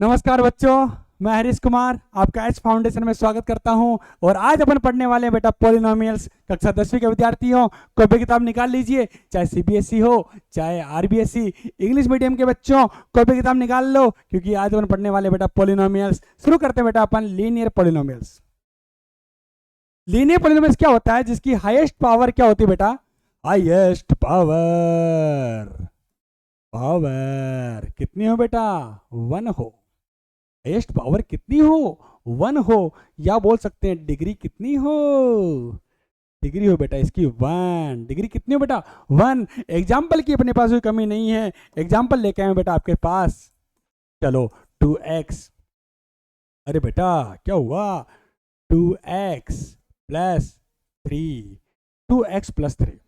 नमस्कार बच्चों, मैं हरीश कुमार आपका एच फाउंडेशन में स्वागत करता हूं। और आज अपन पढ़ने वाले हैं बेटा पॉलिनोमियल्स। कक्षा 10वीं के विद्यार्थियों, कॉपी किताब निकाल लीजिए, चाहे सीबीएसई हो चाहे आरबीएसई। इंग्लिश मीडियम के बच्चों कॉपी किताब निकाल लो, क्योंकि आज अपन पढ़ने वाले बेटा पॉलिनोमियल्स। शुरू करते हैं बेटा अपन लीनियर पॉलिनोमियल्स। लीनियर पॉलिनोमियल्स क्या होता है? जिसकी हाईएस्ट पावर क्या होती है बेटा? हाईएस्ट पावर पावर कितनी हो बेटा? 1 हो। हाईएस्ट पावर कितनी हो? 1 हो। या बोल सकते हैं डिग्री कितनी हो? डिग्री हो बेटा इसकी 1। डिग्री कितनी हो बेटा? 1। एग्जाम्पल की अपने पास कोई कमी नहीं है। एग्जाम्पल लेके आए बेटा आपके पास। चलो 2x। अरे बेटा क्या हुआ? 2x plus 3। 2x plus 3।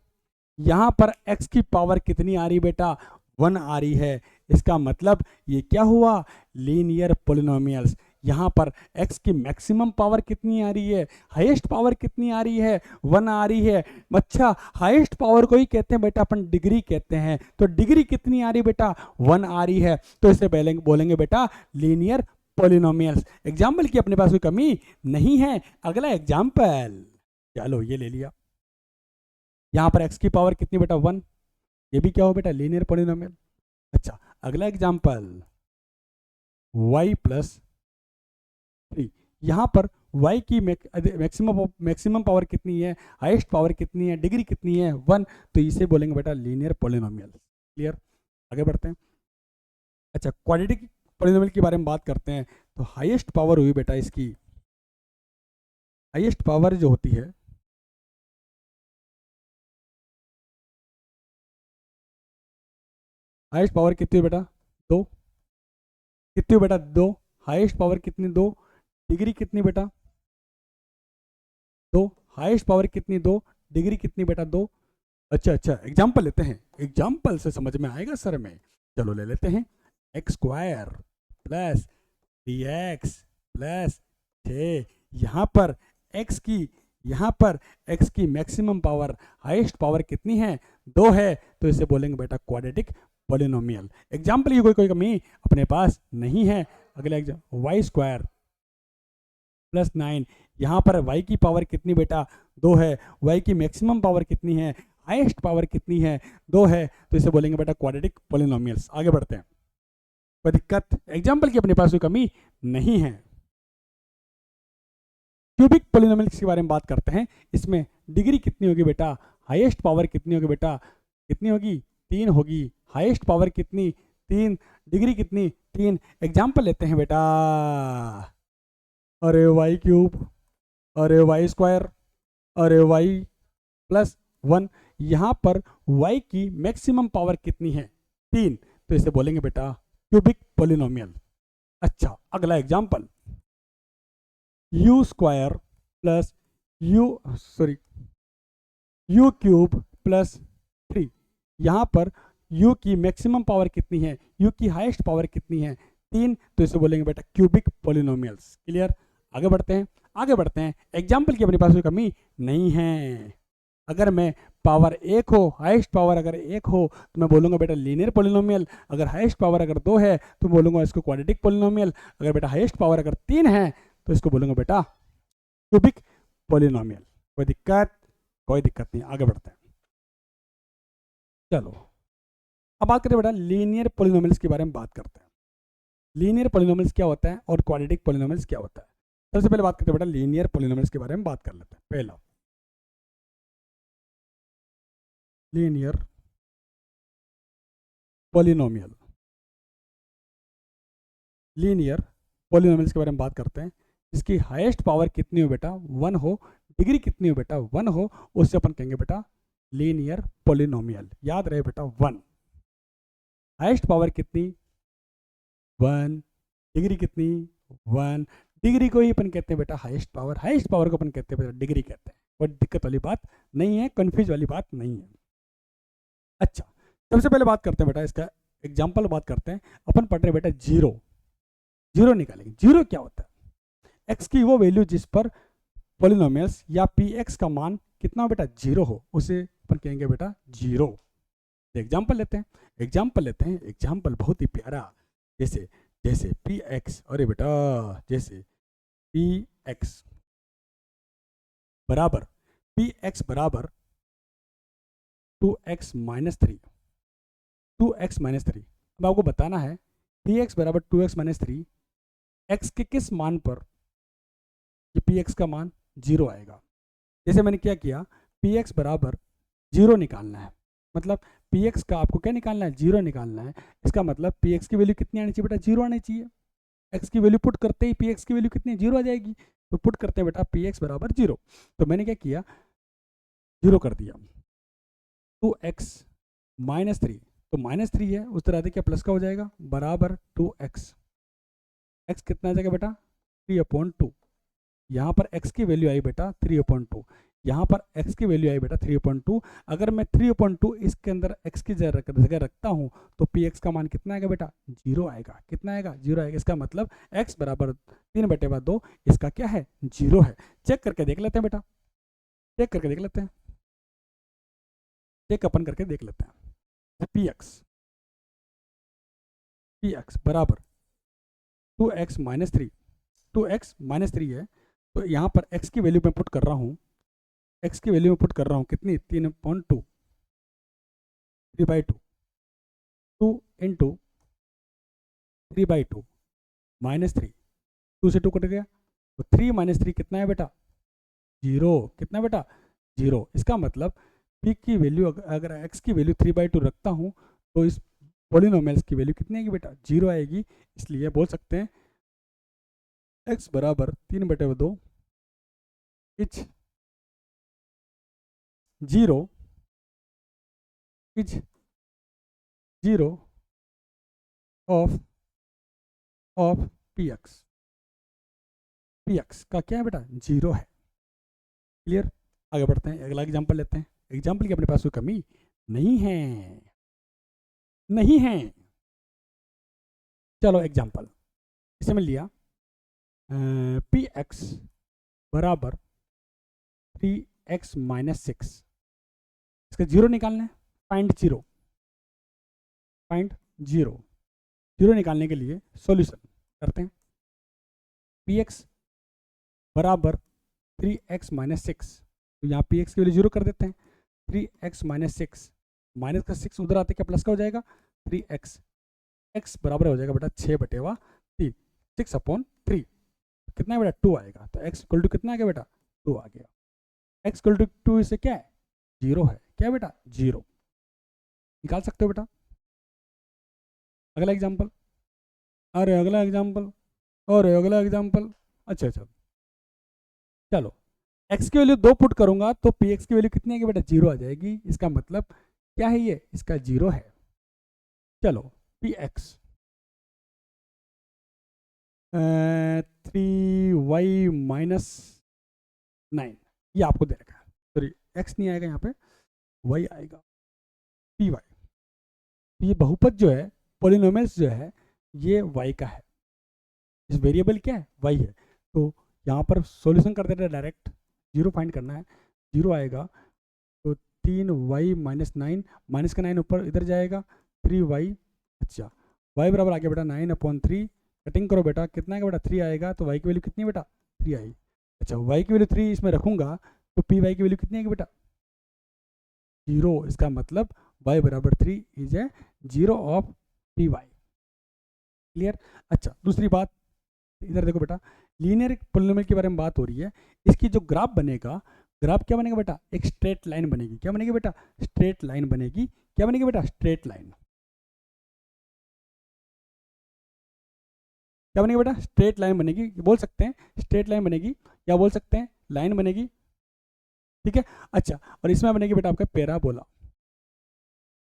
यहां पर x की पावर कितनी आ रही बेटा? 1 आ रही है। इसका मतलब ये क्या हुआ? Linear polynomials. यहां पर x की मैक्सिमम पावर कितनी आ रही है? हाईएस्ट पावर कितनी आ रही है? 1 आ रही है। अच्छा, हाईएस्ट पावर को ही कहते हैं बेटा अपन डिग्री कहते हैं। तो डिग्री कितनी आ रही बेटा? 1 आ रही है। तो इसे बोलेंगे बेटा लीनियर पॉलिनोमियल्स। एग्जाम्पल की अपने पास कोई कमी नहीं है। अगला एग्जाम्पल, चलो ये ले लिया। यहां पर x की पावर कितनी बेटा? 1। ये भी क्या हो बेटा? Linear polynomial. अच्छा, अगला एग्जाम्पल y प्लस 3। यहां पर y की मैक्सिमम पावर कितनी है? हाईएस्ट पावर कितनी है? डिग्री कितनी है? 1। तो इसे बोलेंगे बेटा लीनियर पॉलिनोमियल। क्लियर? आगे बढ़ते हैं। अच्छा, क्वाड्रेटिक पॉलिनोमियल के बारे में बात करते हैं। तो हाईएस्ट पावर हुई बेटा इसकी, हाईएस्ट पावर जो होती है, हाईएस्ट पावर कितनी है बेटा? 2। कितनी हो बेटा? 2। हाईएस्ट पावर कितनी? 2। डिग्री कितनी बेटा? 2। हाईएस्ट पावर कितनी? 2। डिग्री कितनी बेटा? 2। अच्छा, एग्जाम्पल लेते हैं। एग्जाम्पल से समझ में आएगा सर में। चलो ले लेते हैं। X square plus 3x plus 6। यहाँ पर x की मैक्सिमम पावर, हाईएस्ट पावर कितनी है? 2 है। तो इसे बोलेंगे बेटा क्वाड्रेटिक पॉलिनोमियल। एग्जाम्पल की कोई कमी अपने पास नहीं है। अगला एग्जाम्पल वाई स्क्वायर प्लस 9। यहाँ पर y की पावर कितनी बेटा? 2 है। y की मैक्सिमम पावर कितनी है? हाईएस्ट पावर कितनी है? 2 है। तो इसे बोलेंगे बेटा क्वाड्रेटिक पॉलिनोमियल्स। आगे बढ़ते हैं। कोई दिक्कत? एग्जाम्पल की अपने पास कोई कमी नहीं है। क्यूबिक पॉलिनोमियल्स के बारे में बात करते हैं। इसमें डिग्री कितनी होगी बेटा? हाईएस्ट पावर कितनी होगी बेटा? कितनी होगी? 3 होगी। हाईएस्ट पावर कितनी? 3। डिग्री कितनी? 3। एग्जाम्पल लेते हैं बेटा। अरे वाई क्यूब, अरे वाई स्क्वायर, अरे वाई प्लस 1। यहाँ पर y की मैक्सिमम पावर कितनी है? 3। तो इसे बोलेंगे बेटा क्यूबिक पॉलिनोमियल। अच्छा, अगला example you square plus u cube plus 3। यहाँ पर u की मैक्सिमम पावर कितनी है? u की हाईएस्ट पावर कितनी है? 3। तो इसे बोलेंगे बेटा क्यूबिक पॉलिनोमियल्स। क्लियर? आगे बढ़ते हैं। एग्जाम्पल की अपने पास कोई कमी नहीं है। अगर मैं पावर 1 हो, हाईएस्ट पावर अगर 1 हो, तो मैं बोलूंगा बेटा लीनियर पॉलिनोमियल। अगर हाईएस्ट पावर अगर 2 है तो बोलूंगा इसको क्वाड्रेटिक पॉलिनोमियल। अगर बेटा हाईएस्ट पावर अगर 3 है तो इसको बोलूंगा बेटा क्यूबिक पॉलिनोमियल। कोई दिक्कत? कोई दिक्कत नहीं। आगे बढ़ते हैं। चलो अब बात करें बेटा लीनियर पॉलिनोमियल्स के बारे में बात करते हैं। लीनियर पॉलिनोमियल्स क्या होता है और क्वाड्रेटिक पॉलिनोमियल्स क्या होता है? सबसे पहले बात करते हैं बेटा लीनियर पॉलिनोमियल्स के बारे में बात कर लेते हैं। पहला लीनियर पॉलिनोमियल। लीनियर पॉलिनोमियल्स के बारे में बात करते हैं। इसकी हाईएस्ट पावर कितनी हो बेटा? 1 हो। डिग्री कितनी हो बेटा? 1 हो। उससे अपन कहेंगे बेटा लीनियर पॉलिनोमियल। याद रहे बेटा 1। हाईएस्ट पावर कितनी? 1। डिग्री कितनी? 1। डिग्री को ही अपन कहते हैं बेटा हाईएस्ट पावर। हाईएस्ट पावर को अपन कहते हैं बेटा डिग्री कहते हैं। कोई दिक्कत वाली बात नहीं है, कंफ्यूज वाली बात नहीं है। अच्छा, सबसे पहले बात करते हैं बेटा इसका एग्जाम्पल बात करते हैं। अपन पढ़ रहे बेटा जीरो निकालेंगे। जीरो क्या होता है? एक्स की वो वैल्यू जिस पर पॉलिनोमियल्स या पी एक्स का मान कितना हो बेटा? 0 हो, उसे अपन कहेंगे बेटा जीरो। एग्जाम्पल लेते हैं। एग्जाम्पल बहुत ही प्यारा। जैसे जैसे पी एक्स, अरे बेटा जैसे पी एक्स बराबर पी एक्स बराबर 2x-3, 2x-3। अब आपको बताना है पी एक्स बराबर 2x-3, एक्स के किस मान पर ये पी एक्स का मान 0 आएगा। जैसे मैंने क्या किया, पी एक्स बराबर 0 निकालना है, मतलब पी एक्स का आपको क्या निकालना है, 0 निकालना है। इसका मतलब पी एक्स की वैल्यू कितनी आनी चाहिए बेटा, 0 आनी चाहिए। एक्स की वैल्यू पुट करते ही पी एक्स की वैल्यू कितनी, 0 आ जाएगी। तो पुट करते हैं बेटा पी एक्स बराबर 0। तो मैंने क्या किया, 0 कर दिया। 2x-3, तो -3 है, उस तरह देखिए प्लस का हो जाएगा, बराबर 2x। एक्स कितना आ जाएगा बेटा, 3/2। यहाँ पर x की वैल्यू आई बेटा 3/2, यहाँ पर x की वैल्यू आई बेटा 3/2। अगर मैं 3/2 इसके अंदर x की जगह रखता हूँ तो px का मान कितना आएगा बेटा, 0 आएगा। कितना आएगा, 0 आएगा। इसका मतलब x बराबर 3/2 इसका क्या है, 0 है। चेक करके देख लेते हैं बेटा, चेक करके देख लेते हैं, चेक अपन करके देख लेते हैं। px बराबर 2x-3, 2x-3 है। तो यहाँ पर x की वैल्यू मैं पुट कर रहा हूँ, x की वैल्यू में पुट कर रहा हूँ कितनी, 3/2, 3/2, 2 इंटू 3/2 -3, 2 से 2 कट गया, तो 3 - 3 कितना है बेटा, 0। कितना बेटा, 0। इसका मतलब p की वैल्यू अगर x की वैल्यू 3/2 रखता हूँ तो इस पोलिनोमियल्स की वैल्यू कितनी आएगी बेटा, 0 आएगी। इसलिए बोल सकते हैं x बराबर 3/2 is 0, is 0 of px। px का क्या है बेटा, 0 है। क्लियर। आगे बढ़ते हैं, अगला एग्जांपल लेते हैं। एग्जांपल की अपने पास कोई कमी नहीं है, नहीं है। चलो एग्जांपल इसे मैं लिया, px बराबर 3x-6, इसका 0 निकालना है, पॉइंट जीरो निकालने के लिए सॉल्यूशन करते हैं। px बराबर 3x-6, तो यहाँ px की वैल्यू 0 कर देते हैं। 3x-6, माइनस का 6 उधर आते क्या प्लस का हो जाएगा, 3x, x बराबर हो जाएगा बेटा 6/3, 6/3 कितना है बेटा, 2 आएगा। तो x इक्वल टू कितना आ गया बेटा, 2 आ गया। x इक्वल टू 2 इससे क्या है, 0 है। क्या है बेटा, 0 निकाल सकते हो बेटा। अगला एग्जाम्पल, अरे अगला एग्जाम्पल, और अगला एग्जाम्पल। अच्छा अच्छा, चलो x की वैल्यू 2 पुट करूंगा तो px की वैल्यू कितनी आएगी बेटा, 0 आ जाएगी। इसका मतलब क्या है, ये इसका 0 है। चलो px 3y-9, ये आपको दे रखा है, सॉरी x नहीं आएगा यहाँ पे, y आएगा, py। ये बहुपद जो है, पोलिनोमियल्स जो है, ये y का है। इस वेरिएबल क्या है, y है। तो यहाँ पर सॉल्यूशन कर देते हैं डायरेक्ट, 0 फाइंड करना है, 0 आएगा। तो 3y-9, माइनस का 9 ऊपर इधर जाएगा, 3y। अच्छा, y बराबर आ गया बेटा 9/3, कटिंग करो बेटा, कितना आएगा बेटा, 3 आएगा। तो y की वैल्यू कितनी है बेटा, 3 आई। अच्छा, y की वैल्यू 3 इसमें रखूंगा तो py की वैल्यू कितनी आएगी बेटा, 0। इसका मतलब y बराबर 3 is a 0 of py। Clear. अच्छा, दूसरी बात, इधर देखो बेटा, लीनियर पॉलिनोमियल के बारे में बात हो रही है। इसकी जो ग्राफ बनेगा, ग्राफ क्या बनेगा बेटा, एक स्ट्रेट लाइन बनेगी। क्या बनेगी बेटा, स्ट्रेट लाइन बनेगी। क्या बनेगी बेटा, स्ट्रेट लाइन। क्या बनेगी बेटा, स्ट्रेट लाइन बनेगी। बोल सकते हैं स्ट्रेट लाइन बनेगी, या बोल सकते हैं लाइन बनेगी। ठीक है। अच्छा, और इसमें बनेगी बेटा आपका पैराबोला।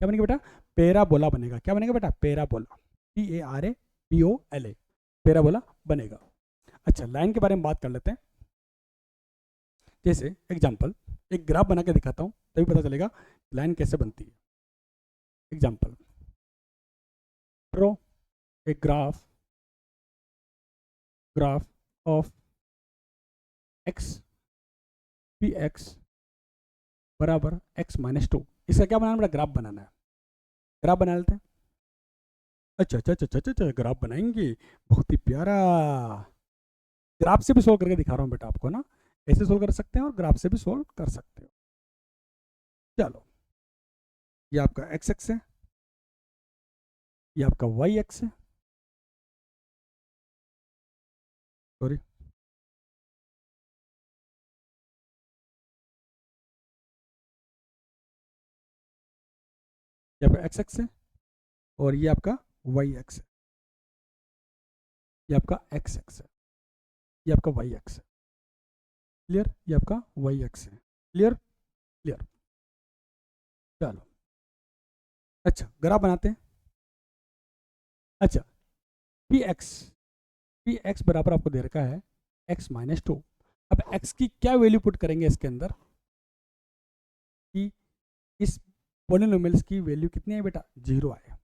क्या बनेगी बेटा, पैराबोला बनेगा। क्या बनेगा बेटा, पैराबोला, PARABOLA, पैराबोला बनेगा। अच्छा, लाइन के बारे में बात कर लेते हैं। जैसे एग्जाम्पल, एक ग्राफ बना के दिखाता हूँ तभी पता चलेगा लाइन कैसे बनती है। Example, draw a graph of x, px बराबर x-2। इसका क्या बनाना है बेटा, ग्राफ बनाना है। ग्राफ बना लेते हैं। अच्छा अच्छा अच्छा अच्छा अच्छा, ग्राफ बनाएंगे, बहुत ही प्यारा। ग्राफ से भी सोल्व करके दिखा रहा हूँ बेटा आपको ना, ऐसे सोल्व कर सकते हैं और ग्राफ से भी सोल्व कर सकते हो। चलो, ये आपका एक्स एक्स है, ये आपका वाई एक्स है, सॉरी, ये आपका एक्स एक्स है, और ये आपका वाई एक्स है, ये आपका एक्स एक्स है, ये आपका वाई एक्स है। क्लियर? ये आपका वाई एक्स है। क्लियर? क्लियर। चलो, अच्छा ग्राफ बनाते हैं। अच्छा, पी एक्स बराबर आपको दे रखा है एक्स माइनस टू। अब एक्स की क्या वैल्यू पुट करेंगे इसके अंदर, कि इस पोलिनोमियल्स की वैल्यू कितनी है बेटा, जीरो आए।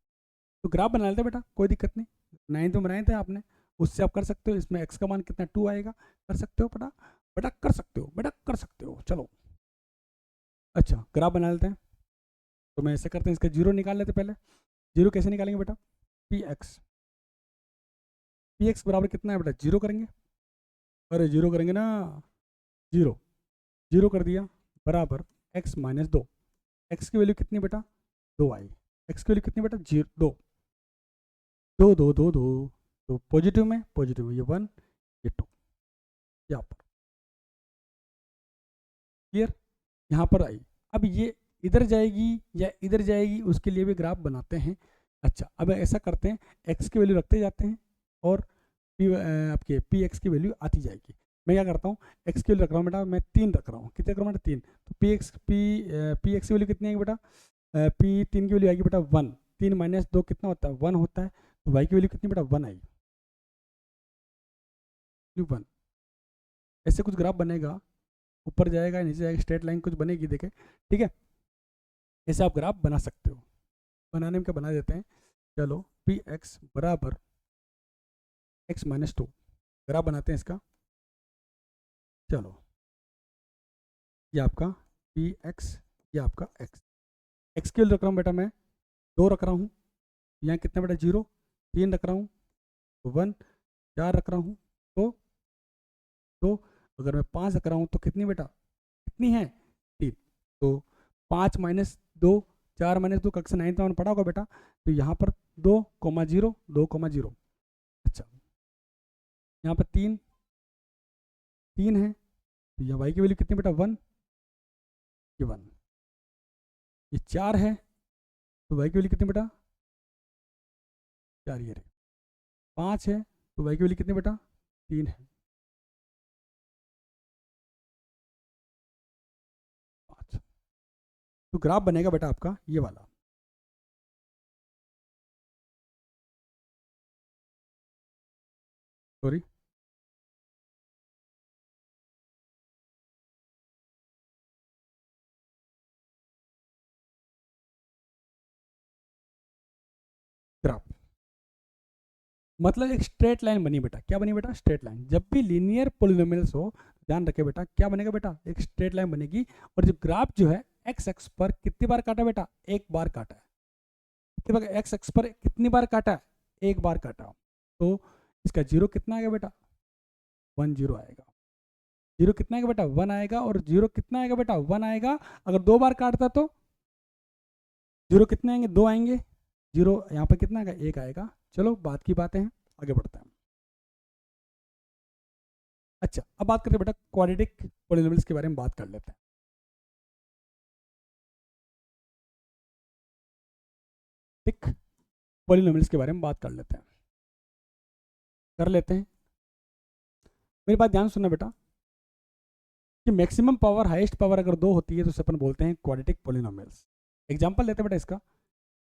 तो ग्राफ बना लेते हैं बेटा, कोई दिक्कत नहीं। 9 तो बनाए थे आपने, उससे आप कर सकते हो। इसमें एक्स का मान कितना, 2 आएगा। कर सकते हो बेटा, बेटा कर सकते हो, बेटा कर सकते हो। चलो, अच्छा ग्राफ बना लेते हैं। तो मैं ऐसे करते हैं, इसका जीरो निकाल लेते पहले। जीरो कैसे निकालेंगे बेटा, पी एक्स बराबर कितना है बेटा, जीरो करेंगे। अरे जीरो करेंगे ना, जीरो, जीरो कर दिया, बराबर एक्स माइनस दो। एक्स की वैल्यू कितनी बेटा, दो आई। एक्स की वैल्यू कितनी बेटा, जीरो, दो, दो दो दो दो, तो पॉजिटिव में पॉजिटिव, ये वन, ये टू, यहाँ पर। क्लियर? यहाँ पर आई। अब ये इधर जाएगी या इधर जाएगी, उसके लिए भी ग्राफ बनाते हैं। अच्छा, अब ऐसा करते हैं, एक्स की वैल्यू रखते जाते हैं और आपके पी एक्स की वैल्यू आती जाएगी। मैं क्या करता हूँ, एक्स की वैल्यू रख रहा हूँ बेटा, मैं 3 रख रहा हूँ। कितने रख रहा हूँ बेटा, 3। तो पी एक्स की वैल्यू कितनी आएगी बेटा, पी 3 की वैल्यू आएगी बेटा 1। 3 माइनस 2 कितना होता है, 1 होता है। तो वाई की वैल्यू कितनी बेटा, 1 आई, 1। ऐसे कुछ ग्राफ बनेगा, ऊपर जाएगा नीचे जाएगा, स्ट्रेट लाइन कुछ बनेगी, देखे। ठीक है, ऐसे आप ग्राफ बना सकते हो। बनाने में क्या बना देते हैं, चलो पी एक्स बराबर एक्स माइनस टू, ग्राफ बनाते हैं इसका। चलो, ये आपका पी एक्स, ये आपका एक्स। एक्स की वैल्यू रख रहा हूँ बेटा मैं, 2 रख रहा हूँ। यहाँ कितना बेटा, जीरो। 3 रख रहा हूँ, तो 1। 4 रख रहा हूँ, तो 2। अगर मैं 5 रख रहा हूँ तो कितनी बेटा, कितनी है, 3। तो 5 माइनस 2, 4 माइनस 2, कक्षा 9 में पढ़ा होगा बेटा। तो यहाँ पर 2,0, 2,0। अच्छा, यहाँ पर 3, 3 है। तो यहाँ वाई की वैल्यू कितनी बेटा, 1, ये 1। ये 4 है, तो वाई की वैल्यू कितनी बेटा, 4 ये रही। 5 है, तो वाई की वैल्यू कितनी बेटा, 3 है, 5। तो ग्राफ बनेगा बेटा आपका ये वाला। सॉरी, ग्राफ मतलब एक स्ट्रेट लाइन बनी बेटा। क्या बनी बेटा, स्ट्रेट लाइन। जब भी लीनियर पोलिनोमियल्स हो, ध्यान रखे बेटा, क्या बनेगा बेटा, एक स्ट्रेट लाइन बनेगी। और जो ग्राफ जो है एक्स एक्स पर कितनी बार काटा बेटा, एक बार काटा है। कितनी बार एक्स एक्स पर कितनी बार काटा है, एक बार काटा। तो इसका जीरो कितना आएगा बेटा, 1 जीरो आएगा। जीरो कितना आएगा बेटा, 1 आएगा। और जीरो कितना आएगा बेटा, 1 आएगा। अगर 2 बार काटता तो जीरो कितने आएंगे, 2 आएंगे। जीरो यहाँ पर कितना आएगा, 1 आएगा। चलो, बात की बातें हैं, आगे बढ़ते हैं। अच्छा, अब बात करते हैं बेटा क्वाड्रेटिक पोलिनोमियल्स के बारे में बात कर लेते हैं। ठीक, पोलिनोमियल्स के बारे में बात कर लेते हैं, कर लेते हैं। मेरी बात ध्यान सुनना बेटा, कि मैक्सिमम पावर, हाईएस्ट पावर अगर 2 होती है तो उसे अपन बोलते हैं क्वाड्रेटिक पोलिनोमियल्स। एग्जांपल लेते हैं बेटा इसका,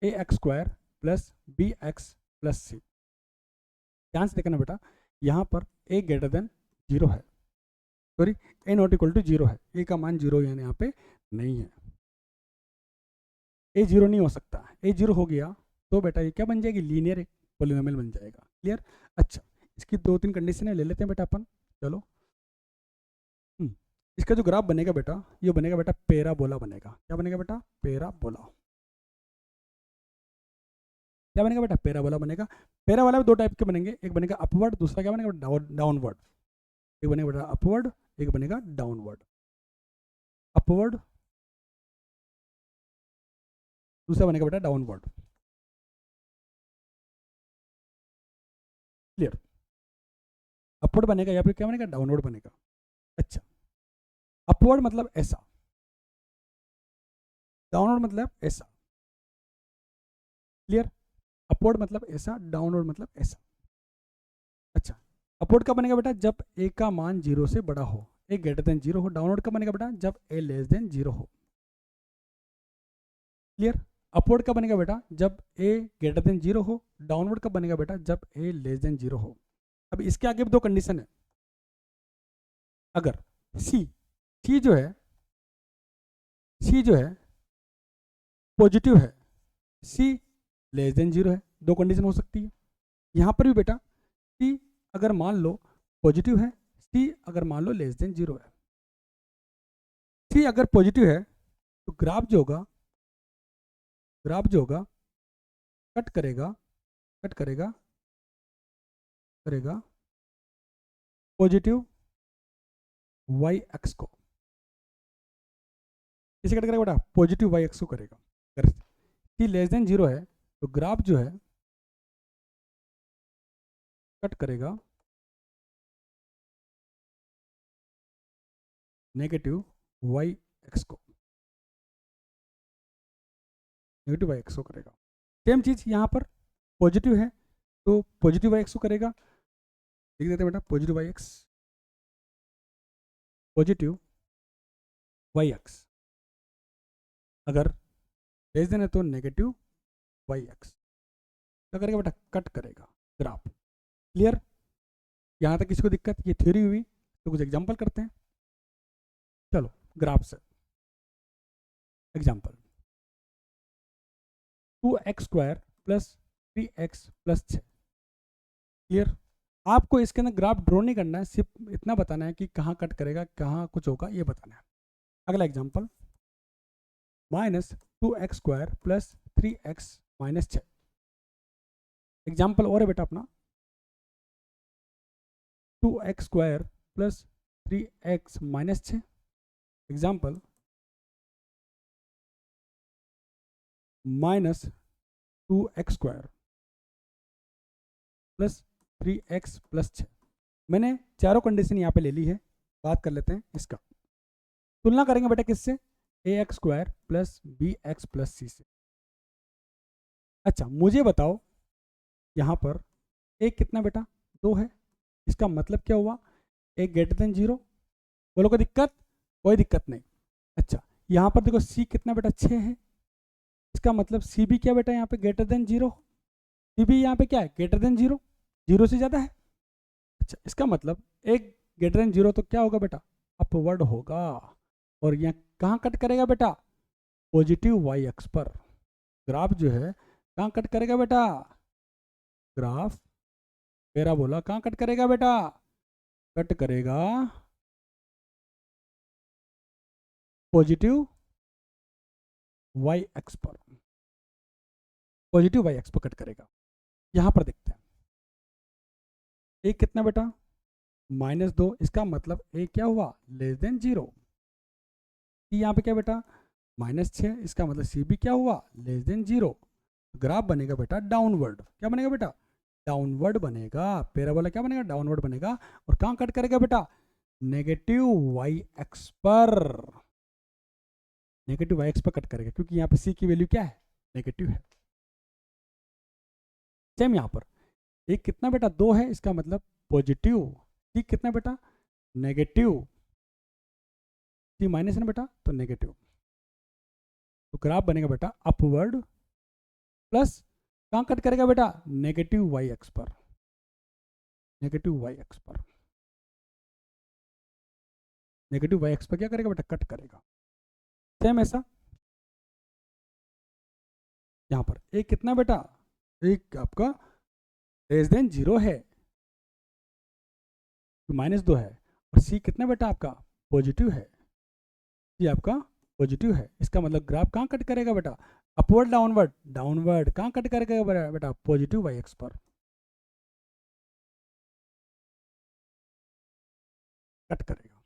A X square plus B X plus C. ध्यान से देखना बेटा, यहाँ पर ए ग्रेटर देन जीरो है, sorry, A not equal to zero है। ए का मान जीरो यहाँ पे नहीं है, ए जीरो नहीं हो सकता। ए जीरो हो गया तो बेटा ये क्या बन जाएगी, लीनियर पोलिनोमियल बन जाएगा। क्लियर? अच्छा, इसकी 2-3 कंडीशन है, ले लेते हैं बेटा अपन। चलो, इसका जो ग्राफ बनेगा बेटा, ये बनेगा बेटा पैराबोला बनेगा। क्या बनेगा बेटा, पैराबोला। क्या बनेगा बेटा, पैराबोला बनेगा। पैराबोला में दो टाइप के बनेंगे, एक बनेगा अपवर्ड, दूसरा क्या बनेगा डाउनवर्ड। एक बनेगा बेटा अपवर्ड, एक बनेगा डाउनवर्ड। अपवर्ड, दूसरा बनेगा बेटा डाउनवर्ड। क्लियर। अपवर्ड बनेगा या फिर क्या बनेगा, डाउनवर्ड बनेगा। अच्छा, अपवर्ड मतलब ऐसा, डाउनवर्ड मतलब ऐसा। क्लियर। अपवर्ड मतलब ऐसा, डाउनवर्ड मतलब ऐसा। अच्छा, अपवर्ड कब बनेगा बेटा, जब ए का मान 0 से बड़ा हो, ए ग्रेटर देन 0 हो। डाउनवर्ड कब बनेगा बेटा, जब ए लेस देन 0 हो। क्लियर। अपवर्ड कब बनेगा बेटा, जब ए ग्रेटर देन 0 हो। डाउनवर्ड कब बनेगा बेटा, जब ए लेस देन 0 हो। अब इसके आगे भी दो कंडीशन है। अगर सी सी जो है, सी जो है पॉजिटिव है, सी लेस देन 0 है, दो कंडीशन हो सकती है। यहां पर भी बेटा सी अगर मान लो पॉजिटिव है, सी अगर मान लो लेस देन 0 है। सी अगर पॉजिटिव है तो ग्राफ जो होगा, ग्राफ जो होगा कट करेगा, कट करेगा, करेगा पॉजिटिव वाई एक्स को। किसे कट करेगा बेटा, पॉजिटिव वाई एक्स को करेगा। अगर सी लेस देन 0 है तो ग्राफ जो है कट करेगा नेगेटिव वाई एक्स को, नेगेटिव वाई एक्स को करेगा। सेम चीज यहाँ पर पॉजिटिव है तो पॉजिटिव वाई एक्स को करेगा। लिख देते हैं बेटा positive Y X, positive Y X. अगर लेस देन है तो नेगेटिव वाई एक्स। क्या करेगा बेटा, कट करेगा ग्राफ। क्लियर। यहाँ तक किसी को दिक्कत, ये थ्योरी हुई तो कुछ एग्जांपल करते हैं। चलो ग्राफ से example, 2x² plus 3x plus 6। Clear. आपको इसके अंदर ग्राफ ड्रॉ नहीं करना है, सिर्फ इतना बताना है कि कहाँ कट करेगा, कहाँ कुछ होगा, ये बताना है। अगला example, -2x² plus 3x minus 6। Example और है बेटा अपना, 2x² plus 3x minus 6। Example -2x² plus 3x plus 6। मैंने चारों कंडीशन यहाँ पे ले ली है। बात कर लेते हैं इसका, तुलना करेंगे बेटा किससे, ax² plus bx plus c से। अच्छा मुझे बताओ, यहाँ पर एक कितना बेटा, 2 है। इसका मतलब क्या हुआ, एक ग्रेटर देन 0। बोलो कोई दिक्कत, कोई दिक्कत नहीं। अच्छा यहाँ पर देखो c कितना बेटा, 6 है। इसका मतलब सी भी क्या बेटा, यहाँ पे ग्रेटर देन 0। सी भी यहाँ पे क्या है, ग्रेटर देन 0, 0 से ज़्यादा है। अच्छा इसका मतलब एक ग्रेटर देन 0 तो क्या होगा बेटा, अपवर्ड होगा। और यहाँ कहाँ कट करेगा बेटा, पॉजिटिव वाई एक्स पर। ग्राफ जो है कहाँ कट करेगा बेटा, ग्राफ पैराबोला कहाँ कट करेगा बेटा, कट करेगा पॉजिटिव वाई एक्स पर, पॉजिटिव वाई एक्स पर कट करेगा। यहां पर देखते हैं, एक कितना बेटा, -2। इसका मतलब एक क्या हुआ, लेस देन 0। यहाँ पे क्या बेटा, -6। इसका मतलब सी भी क्या हुआ, लेस देन 0। ग्राफ बनेगा बेटा डाउनवर्ड। क्या बनेगा बेटा, डाउनवर्ड बनेगा। पैराबोला क्या बनेगा, डाउनवर्ड बनेगा। और कहाँ कट करेगा बेटा, नेगेटिव वाई एक्स पर, नेगेटिव वाई एक्स पर कट करेगा, क्योंकि यहाँ पे सी की वैल्यू क्या है, नेगेटिव है। सेम यहाँ पर एक कितना बेटा, 2 है। इसका मतलब पॉजिटिव, सी कितना बेटा, नेगेटिव, सी माइनस है ना बेटा, तो नेगेटिव। तो ग्राफ बनेगा बेटा अपवर्ड प्लस कहाँ कट करेगा बेटा, नेगेटिव वाई एक्स पर, नेगेटिव वाई एक्स पर, नेगेटिव वाई एक्स पर क्या करेगा बेटा, कट करेगा। सेम ऐसा यहाँ पर एक कितना बेटा, एक आपका लेस देन 0 है, -2 है। और सी कितना बेटा आपका, पॉजिटिव है। सी आपका पॉजिटिव है। इसका मतलब ग्राफ कहाँ कट करेगा बेटा, अपवर्ड डाउनवर्ड, डाउनवर्ड कहाँ कट करेगा बेटा, पॉजिटिव वाई एक्स पर कट करेगा।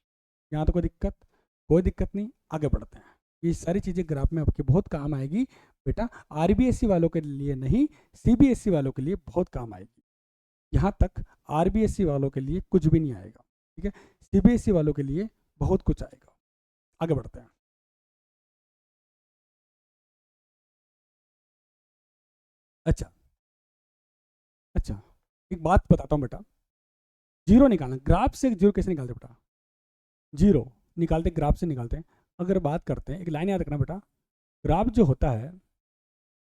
यहाँ तो कोई दिक्कत नहीं, आगे बढ़ते हैं। ये सारी चीज़ें ग्राफ में आपके बहुत काम आएगी बेटा, आरबीएससी वालों के लिए नहीं, सीबीएसई वालों के लिए बहुत काम आएगी। यहाँ तक आरबीएससी वालों के लिए कुछ भी नहीं आएगा, ठीक है, सीबीएसई वालों के लिए बहुत कुछ आएगा। आगे बढ़ते हैं। अच्छा अच्छा, एक बात बताता हूँ बेटा, जीरो निकालना, ग्राफ से जीरो कैसे निकालते बेटा, जीरो निकालते ग्राफ से निकालते हैं। अगर बात करते हैं, एक लाइन याद रखना बेटा, ग्राफ जो होता है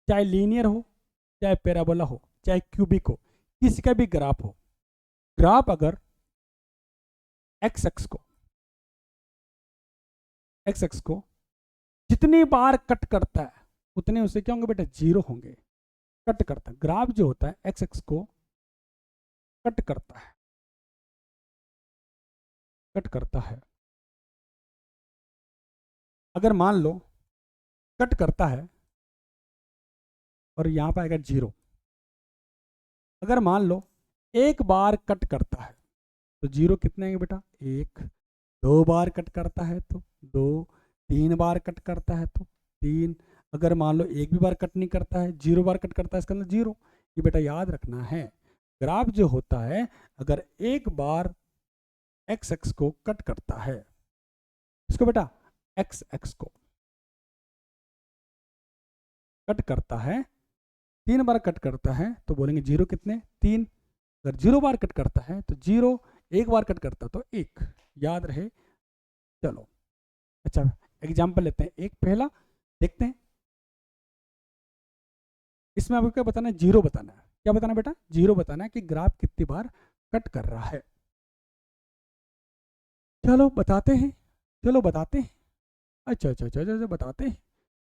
चाहे लीनियर हो, चाहे पैराबोला हो, चाहे क्यूबिक हो, किसी का भी ग्राफ हो, ग्राफ अगर एक्स एक्स को जितनी बार कट करता है उतने उसे क्या होंगे बेटा, जीरो होंगे। कट करता है ग्राफ जो होता है एक्स को कट करता है, कट करता है। अगर मान लो कट करता है और यहां पर आएगा जीरो, अगर मान लो एक बार कट करता है तो जीरो कितने आएंगे बेटा, एक। दो बार कट करता है तो दो, तीन बार कट करता है तो तीन। अगर मान लो एक भी बार कट नहीं करता है, जीरो बार कट करता है, इसका मतलब जीरो। ये बेटा याद रखना है, ग्राफ जो होता है अगर एक बार एक्स को कट करता है, इसको बेटा एक्स को कट करता है, तीन बार कट करता है तो बोलेंगे जीरो कितने, तीन। अगर जीरो बार कट करता है तो जीरो, एक बार कट करता तो एक, याद रहे। चलो अच्छा, एग्जाम्पल लेते हैं एक पहला, देखते हैं। इसमें आपको क्या बताना है, जीरो बताना है। क्या बताना है बेटा, जीरो बताना है कि ग्राफ कितनी बार कट कर रहा है। चलो बताते हैं, चलो बताते हैं। अच्छा अच्छा अच्छा अच्छा, बताते हैं।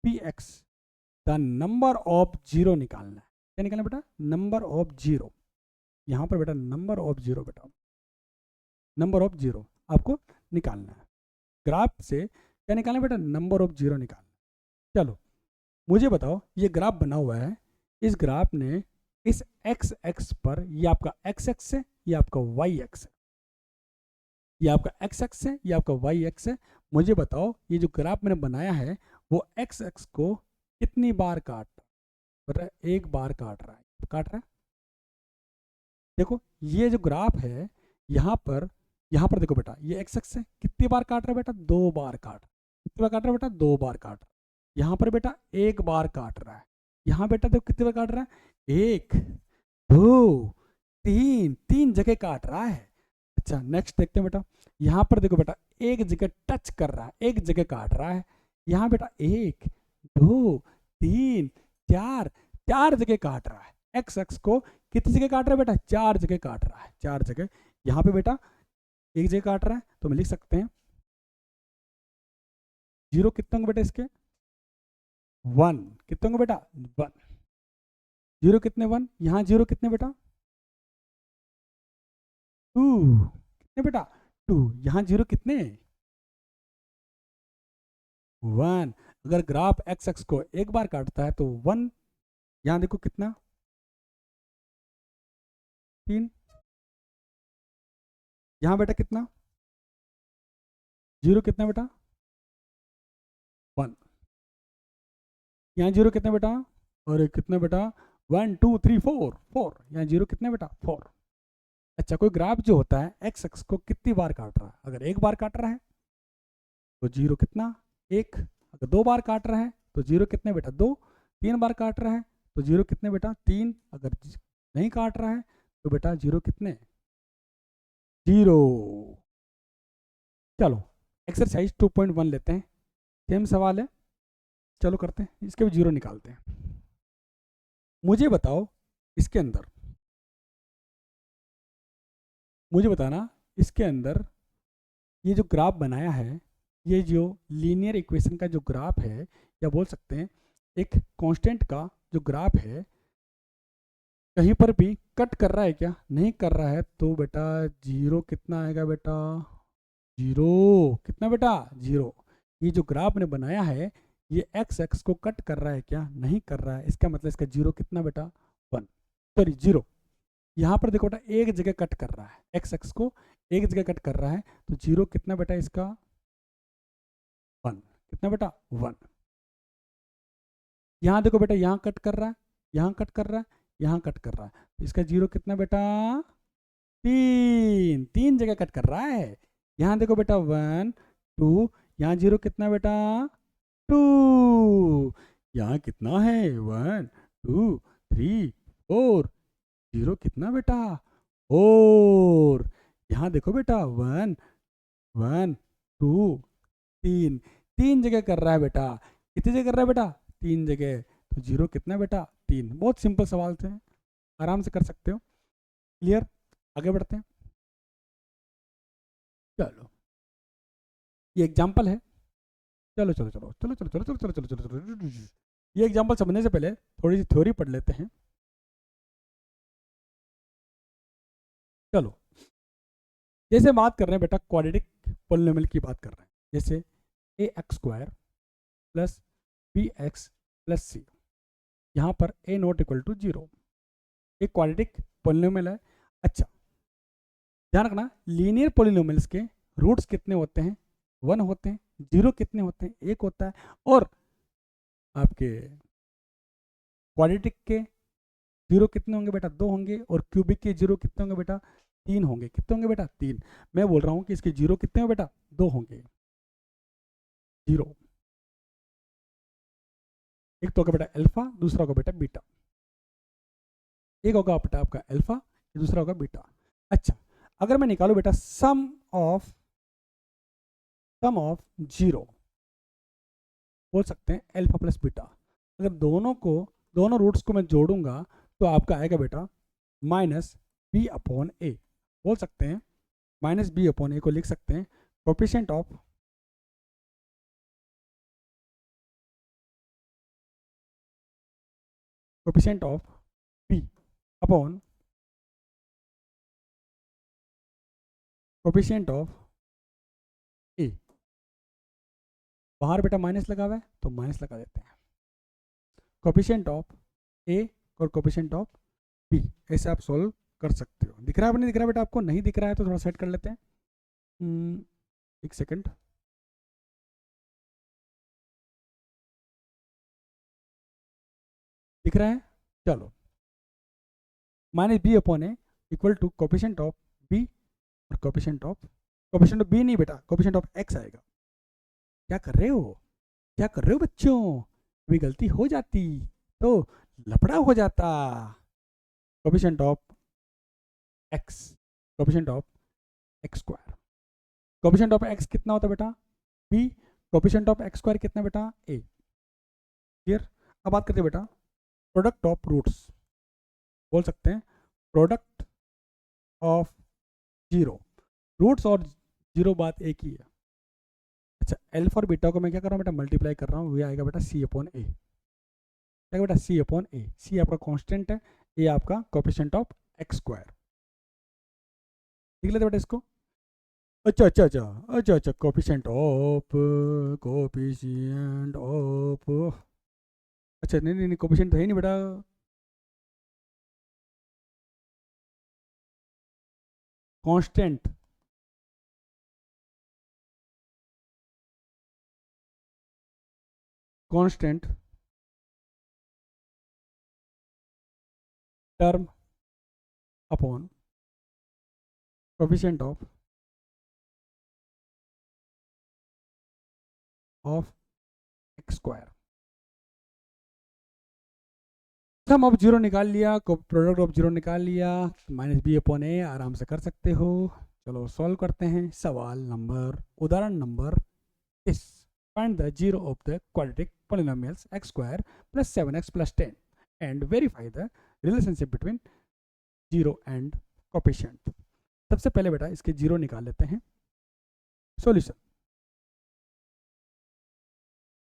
P x the number of zero निकालना है। क्या निकालना बेटा, नंबर ऑफ जीरो। यहाँ पर बेटा नंबर ऑफ जीरो, बेटा नंबर ऑफ जीरो आपको निकालना है। ग्राफ से क्या निकालना बेटा, नंबर ऑफ जीरो निकालना। चलो मुझे बताओ, ये ग्राफ बना हुआ है, इस ग्राफ ने इस एक्स एक्स पर, ये आपका एक्स एक्स है, ये आपका वाई एक्स है, ये आपका एक्स एक्स है, ये आपका वाई एक्स है। मुझे बताओ ये जो ग्राफ मैंने बनाया है वो एक्स एक्स को कितनी बार काट रहा है, एक बार काट रहा है। देखो ये जो ग्राफ है, यहाँ पर देखो बेटा, ये एक्स एक्स है, कितनी बार काट रहा है बेटा, दो बार कितनी बार काट रहा है बेटा, दो बार काट। यहाँ पर बेटा एक बार काट रहा है, यहाँ बेटा देखो कितनी बार काट रहा है, एक, दो, तीन, तीन जगह काट रहा है। अच्छा नेक्स्ट देखते हैं बेटा, यहाँ पर देखो बेटा एक जगह टच कर रहा है, एक जगह काट रहा है। यहाँ बेटा एक, दो, तीन, चार, चार जगह काट रहा है। एक्स एक्स को कितनी जगह काट रहा है बेटा, चार जगह काट रहा है, चार जगह। यहाँ पे बेटा एक जगह काट रहा है तो हम लिख सकते हैं जीरो कितने होंगे बेटा इसके, वन। कितने होंगे बेटा, वन। जीरो कितने, वन। यहाँ जीरो कितने बेटा, टू। कितने बेटा, टू। यहाँ जीरो कितने, वन। अगर ग्राफ एक्स एक्स को एक बार काटता है तो वन। यहाँ देखो कितना, तीन। यहाँ बेटा कितना, जीरो कितना बेटा, वन। यहाँ जीरो कितना बेटा, और कितना बेटा, one two three four, four. यहाँ जीरो कितना बेटा, फोर। अच्छा कोई ग्राफ जो होता है एक्स एक्स को कितनी बार काट रहा है, अगर एक बार काट रहा है तो जीरो कितना, एक। अगर दो बार काट रहा है तो जीरो कितने बेटा, दो। तीन बार काट रहा है तो जीरो कितने बेटा, तीन। अगर नहीं काट रहा है तो बेटा जीरो कितने, जीरो। चलो एक्सरसाइज 2.1 लेते हैं, सेम सवाल है, चलो करते हैं, इसके भी जीरो निकालते हैं। मुझे बताओ इसके अंदर, मुझे बताना इसके अंदर ये जो ग्राफ बनाया है, ये जो लीनियर इक्वेशन का जो ग्राफ है, या बोल सकते हैं एक कांस्टेंट का जो ग्राफ है, कहीं पर भी कट कर रहा है क्या, नहीं कर रहा है तो बेटा जीरो कितना आएगा बेटा, जीरो। कितना बेटा, जीरो। ये जो ग्राफ ने बनाया है ये एक्स एक्स को कट कर रहा है क्या? नहीं कर रहा है। इसका मतलब इसका जीरो कितना बेटा? 1, सॉरी 0। यहाँ पर देखो बेटा एक जगह कट कर रहा है, एक्स एक्स को एक जगह कट कर रहा है, तो जीरो कितना बेटा इसका? 1। कितना बेटा? 1। यहाँ देखो बेटा यहाँ कट कर रहा है, यहाँ कट कर रहा है, यहाँ कट कर रहा है, तो इसका जीरो कितना बेटा? 3। 3 जगह कट कर रहा है। यहाँ देखो बेटा 1 2, यहाँ जीरो कितना बेटा? 2। यहाँ कितना है? 1 2 3 4। जीरो कितना बेटा? 4। यहाँ देखो बेटा 1 1 2 3। 3 जगह कर रहा है बेटा। कितनी जगह कर रहा है बेटा? 3 जगह। तो जीरो कितना बेटा? 3। बहुत सिंपल सवाल थे, आराम से कर सकते हो। क्लियर? आगे बढ़ते हैं। चलो ये एग्जाम्पल है। चलो चलो चलो चलो चलो चलो चलो चलो चलो चलो चलो चलो। ये एग्जाम्पल समझने से पहले थोड़ी सी थ्योरी पढ़ लेते हैं। चलो जैसे बात कर रहे हैं बेटा क्वाड्रेटिक पोलिनोमियल की बात कर रहे हैं, जैसे A X square plus B X plus C, यहाँ पर ए नॉट इक्वल टू 0, एक क्वाड्रेटिक पोलिनोमियल है। अच्छा ध्यान रखना, लीनियर पोलिनोमियल्स के रूट्स कितने होते हैं? 1 होते हैं। जीरो कितने होते हैं? 1 होता है। और आपके क्वाड्रेटिक के जीरो कितने होंगे बेटा? 2 होंगे। और क्यूबिक के जीरो कितने होंगे बेटा? 3 होंगे। कितने होंगे बेटा? 3। मैं बोल रहा हूँ कि इसके जीरो कितने होंगे बेटा? 2 होंगे। जीरो एक तो होगा बेटा अल्फा, दूसरा होगा बेटा बीटा। एक होगा बेटा आपका अल्फा, दूसरा होगा बीटा। अच्छा अगर मैं निकालू बेटा सम ऑफ जीरो, बोल सकते हैं अल्फा प्लस बीटा, अगर दोनों रूट्स को मैं जोड़ूंगा तो आपका आएगा बेटा माइनस बी अपॉन ए। बोल सकते हैं माइनस बी अपॉन ए को लिख सकते हैं coefficient of B upon coefficient of A. बाहर बेटा माइनस लगा हुआ है तो माइनस लगा देते हैं। कोफिशिएंट ऑफ ए और कोफिशिएंट ऑफ बी, ऐसे आप सोल्व कर सकते हो। दिख रहा है नहीं दिख रहा है बेटा आपको? नहीं दिख रहा है तो थोड़ा सेट कर लेते हैं। एक सेकंड। दिख रहा है? चलो minus B upon A equal to coefficient of B और कोफिशिएंट ऑफ बी नहीं बेटा, कोफिशिएंट ऑफ एक्स आएगा। क्या कर रहे हो? क्या कर रहे हो बच्चों? भी गलती हो जाती तो लफड़ा हो जाता। Coefficient of X, coefficient of X square. Coefficient of X कितना होता है बेटा? B. Coefficient of X square कितना बेटा? ए। क्लियर? अब बात करते हैं बेटा प्रोडक्ट ऑफ रूट्स। बोल सकते हैं प्रोडक्ट ऑफ जीरो। रूट्स और जीरो बात एक ही है। अच्छा अल्फा और बीटा को मैं क्या कर रहा हूँ बेटा? मल्टीप्लाई कर रहा हूँ। ये आएगा बेटा सी अपॉन ए। क्या बेटा? सी अपॉन ए। सी आपका कांस्टेंट है, ए आपका कोफिशिएंट ऑफ एक्स स्क्वायर। लिख लेते बेटा इसको। अच्छा अच्छा अच्छा अच्छा अच्छा कोफिशिएंट ऑफ अच्छा नहीं नहीं नहीं कोफिशिएंट तो है नहीं बेटा। Constant constant term upon coefficient of X square. Sum of zero निकाल लिया, प्रोडक्ट ऑफ जीरो निकाल लिया, माइनस बी अपॉन ए आराम से कर सकते हो। चलो सॉल्व करते हैं। सवाल नंबर उदाहरण number 30। Find the zero of the quadratic polynomials x square plus 7x plus 10 and verify the relationship between zero and coefficient. सबसे पहले बेटा इसके जीरो निकाल लेते हैं। सॉल्यूशन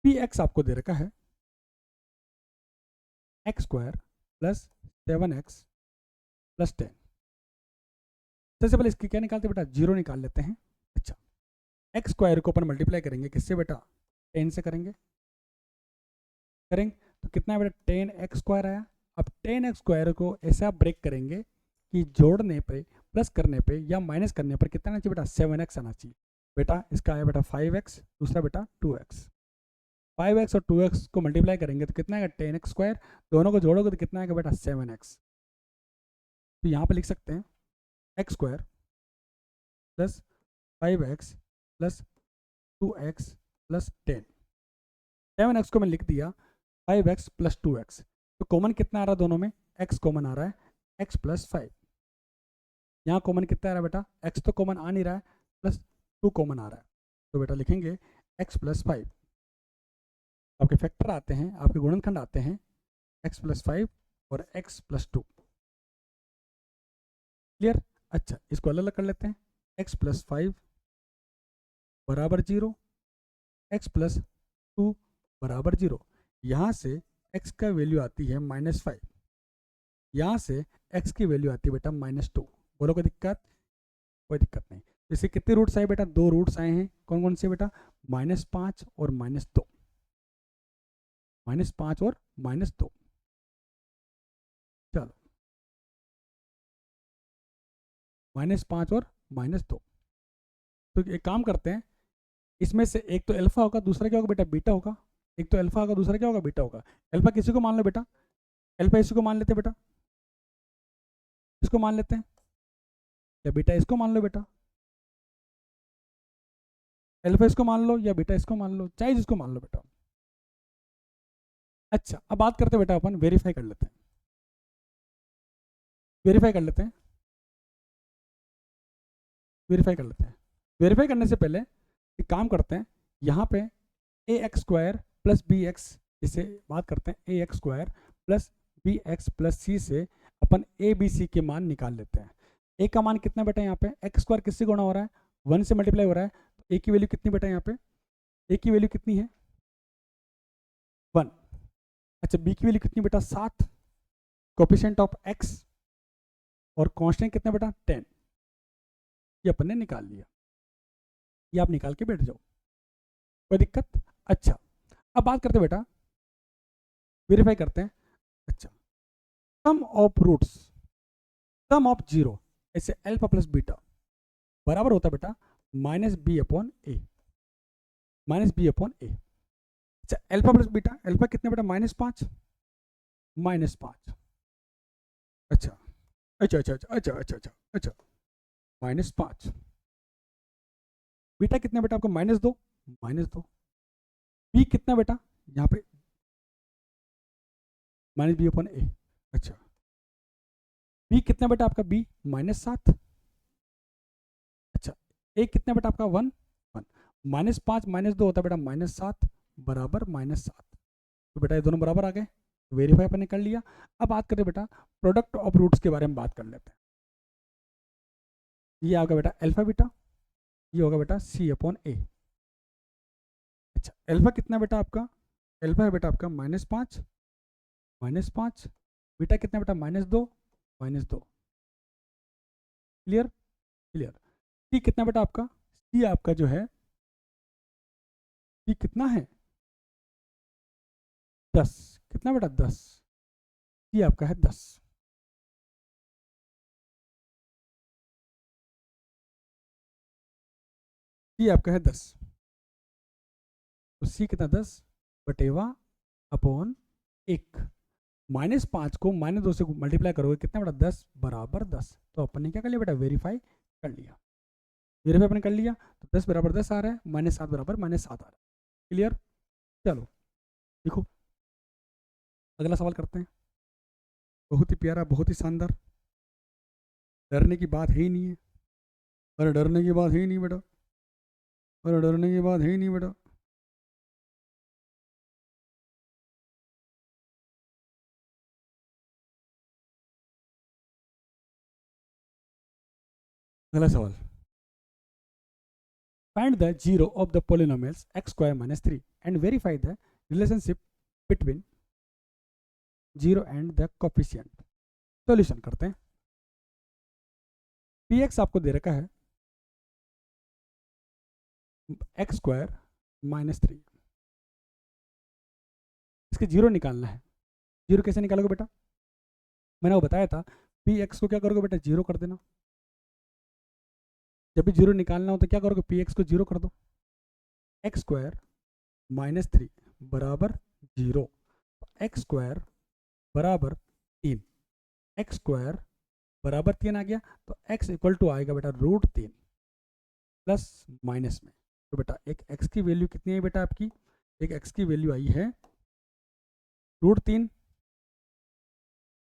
पी एक्स आपको दे रखा है x square plus 7x plus 10। सबसे पहले इसकी क्या निकालते हैं बेटा? जीरो निकाल लेते हैं। अच्छा एक्स स्क्वायर को अपन मल्टीप्लाई करेंगे किससे बेटा? 10 से करेंगे। करेंगे तो कितना है बेटा 10x² आया। अब 10x² को ऐसे आप ब्रेक करेंगे कि जोड़ने पे, प्लस करने पे या माइनस करने पर कितना आना चाहिए बेटा 7x आना चाहिए। बेटा इसका है बेटा 5x, दूसरा बेटा 2x। 5x और 2x को मल्टीप्लाई करेंगे तो कितना आएगा 10x², दोनों को जोड़ोगे तो कितना आएगा बेटा 7x। तो यहाँ पे लिख सकते हैं x² plus 5x plus 2x plus 10। 7x को मैं लिख दिया 5x प्लस 2x। तो कॉमन कितना आ रहा है दोनों में, x कॉमन आ रहा है, x प्लस 5। यहाँ कॉमन कितना आ रहा है बेटा, x तो कॉमन आ नहीं रहा है, प्लस 2 कॉमन आ रहा है। तो बेटा लिखेंगे x प्लस 5। आपके फैक्टर आते हैं, आपके गुणनखंड आते हैं x प्लस 5 और x प्लस 2। क्लियर। अच्छा इसको अलग अलग कर लेते हैं। x प्लस 5 बराबर 0, x प्लस 2 बराबर 0। यहाँ से x का वैल्यू आती है -5, यहाँ से x की वैल्यू आती है बेटा -2। बोलो कोई दिक्कत? कोई दिक्कत नहीं। इससे कितने रूट्स आए बेटा, 2 रूट्स आए हैं। कौन कौन से बेटा, -5 और -2, -5 और -2। चलो -5 और -2। तो एक काम करते हैं, इसमें से एक तो अल्फा होगा, दूसरा क्या होगा बेटा बीटा होगा। एक तो अल्फा होगा, दूसरा क्या होगा बीटा होगा। अल्फा किसी को मान लो बेटा, अल्फा इसी को मान लेते बेटा, इसको मान लेते हैं, या बीटा इसको मान लो बेटा। अल्फा इसको मान लो या बीटा इसको मान लो, चाहे जिसको मान लो बेटा। अच्छा अब बात करते हैं बेटा, अपन वेरीफाई कर लेते हैं, वेरीफाई कर लेते हैं, वेरीफाई कर लेते हैं। वेरीफाई करने से पहले एक काम करते हैं, यहाँ पे ax² प्लस bx, इसे बात करते हैं ax² plus bx plus c से अपन a b c के मान निकाल लेते हैं। a का मान कितना बेटा, यहाँ पे x² किससे गुणा हो रहा है, 1 से मल्टीप्लाई हो रहा है। तो a की वैल्यू कितनी बेटा, यहाँ पे a की वैल्यू कितनी है 1। अच्छा b की वैल्यू कितनी बेटा 7, कोफिशिएंट ऑफ x और कांस्टेंट कितना बेटा 10। ये अपन ने निकाल लिया, ये आप निकाल के बैठ जाओ, कोई दिक्कत। अच्छा अब बात करते हैं बेटा, वेरीफाई करते हैं। अच्छा सम ऑफ रूट्स, सम ऑफ 0 ऐसे अल्फा प्लस बीटा बराबर होता है बेटा -b/a, -b/a। अच्छा अल्फा प्लस बीटा, अल्फा कितने बेटा -5, -5। अच्छा अच्छा अच्छा अच्छा अच्छा अच्छा अच्छा अच्छा -5। बीटा कितना बेटा आपका -2, -2। बी कितना बेटा यहाँ पे -b/a। अच्छा बी कितना बेटा आपका बी -7। अच्छा ए कितना बेटा आपका 1, 1। -5 -2 होता है बेटा -7 बराबर -7। तो बेटा ये दोनों बराबर आ गए, वेरीफाई अपन ने कर लिया। अब बात करते बेटा प्रोडक्ट ऑफ रूट्स के बारे में बात कर लेते हैं। ये आ गया बेटा अल्फा बीटा, ये होगा बेटा c/a। अच्छा अल्फा कितना बेटा आपका, अल्फा है बेटा आपका -5, -5। बीटा कितना बेटा -2, -2। Clear, clear. सी कितना बेटा आपका, सी आपका जो है, सी कितना है 10। कितना बेटा 10, सी आपका है 10। सी आपका है 10, तो सी कितना 10 बटेवा अपॉन 1। -5 को -2 से मल्टीप्लाई करोगे कितना बेटा 10 बराबर 10। तो अपन ने क्या कर लिया बेटा, वेरीफाई कर लिया। वेरीफाई अपन ने कर लिया, तो 10 बराबर 10 आ रहा है, -7 बराबर -7 आ रहा है। क्लियर। चलो देखो अगला सवाल करते हैं, बहुत ही प्यारा, बहुत ही शानदार। डरने की बात है ही नहीं है, अरे डरने की बात है ही नहीं बेटा, अरे डरने की बात है ही नहीं बेटा। अगला सवाल, find the zero of the polynomials x² - 3 and verify the relationship between 0 and the coefficient। Solution करते हैं। px आपको दे रखा है x² - 3, इसके जीरो निकालना है। जीरो कैसे निकालोगे बेटा? मैंने वो बताया था, पी एक्स को क्या करोगे बेटा? जीरो कर देना। जब भी जीरो निकालना हो तो क्या करोगे? पी एक्स को जीरो कर दो। एक्स स्क्वायर माइनस 3 बराबर जीरो। एक्स स्क्वायर बराबर 3, एक्स स्क्वायर बराबर 3 आ गया, तो x इक्वल टू आएगा बेटा √3 प्लस माइनस में। तो बेटा एक x की वैल्यू कितनी है बेटा आपकी? एक x की वैल्यू आई है √3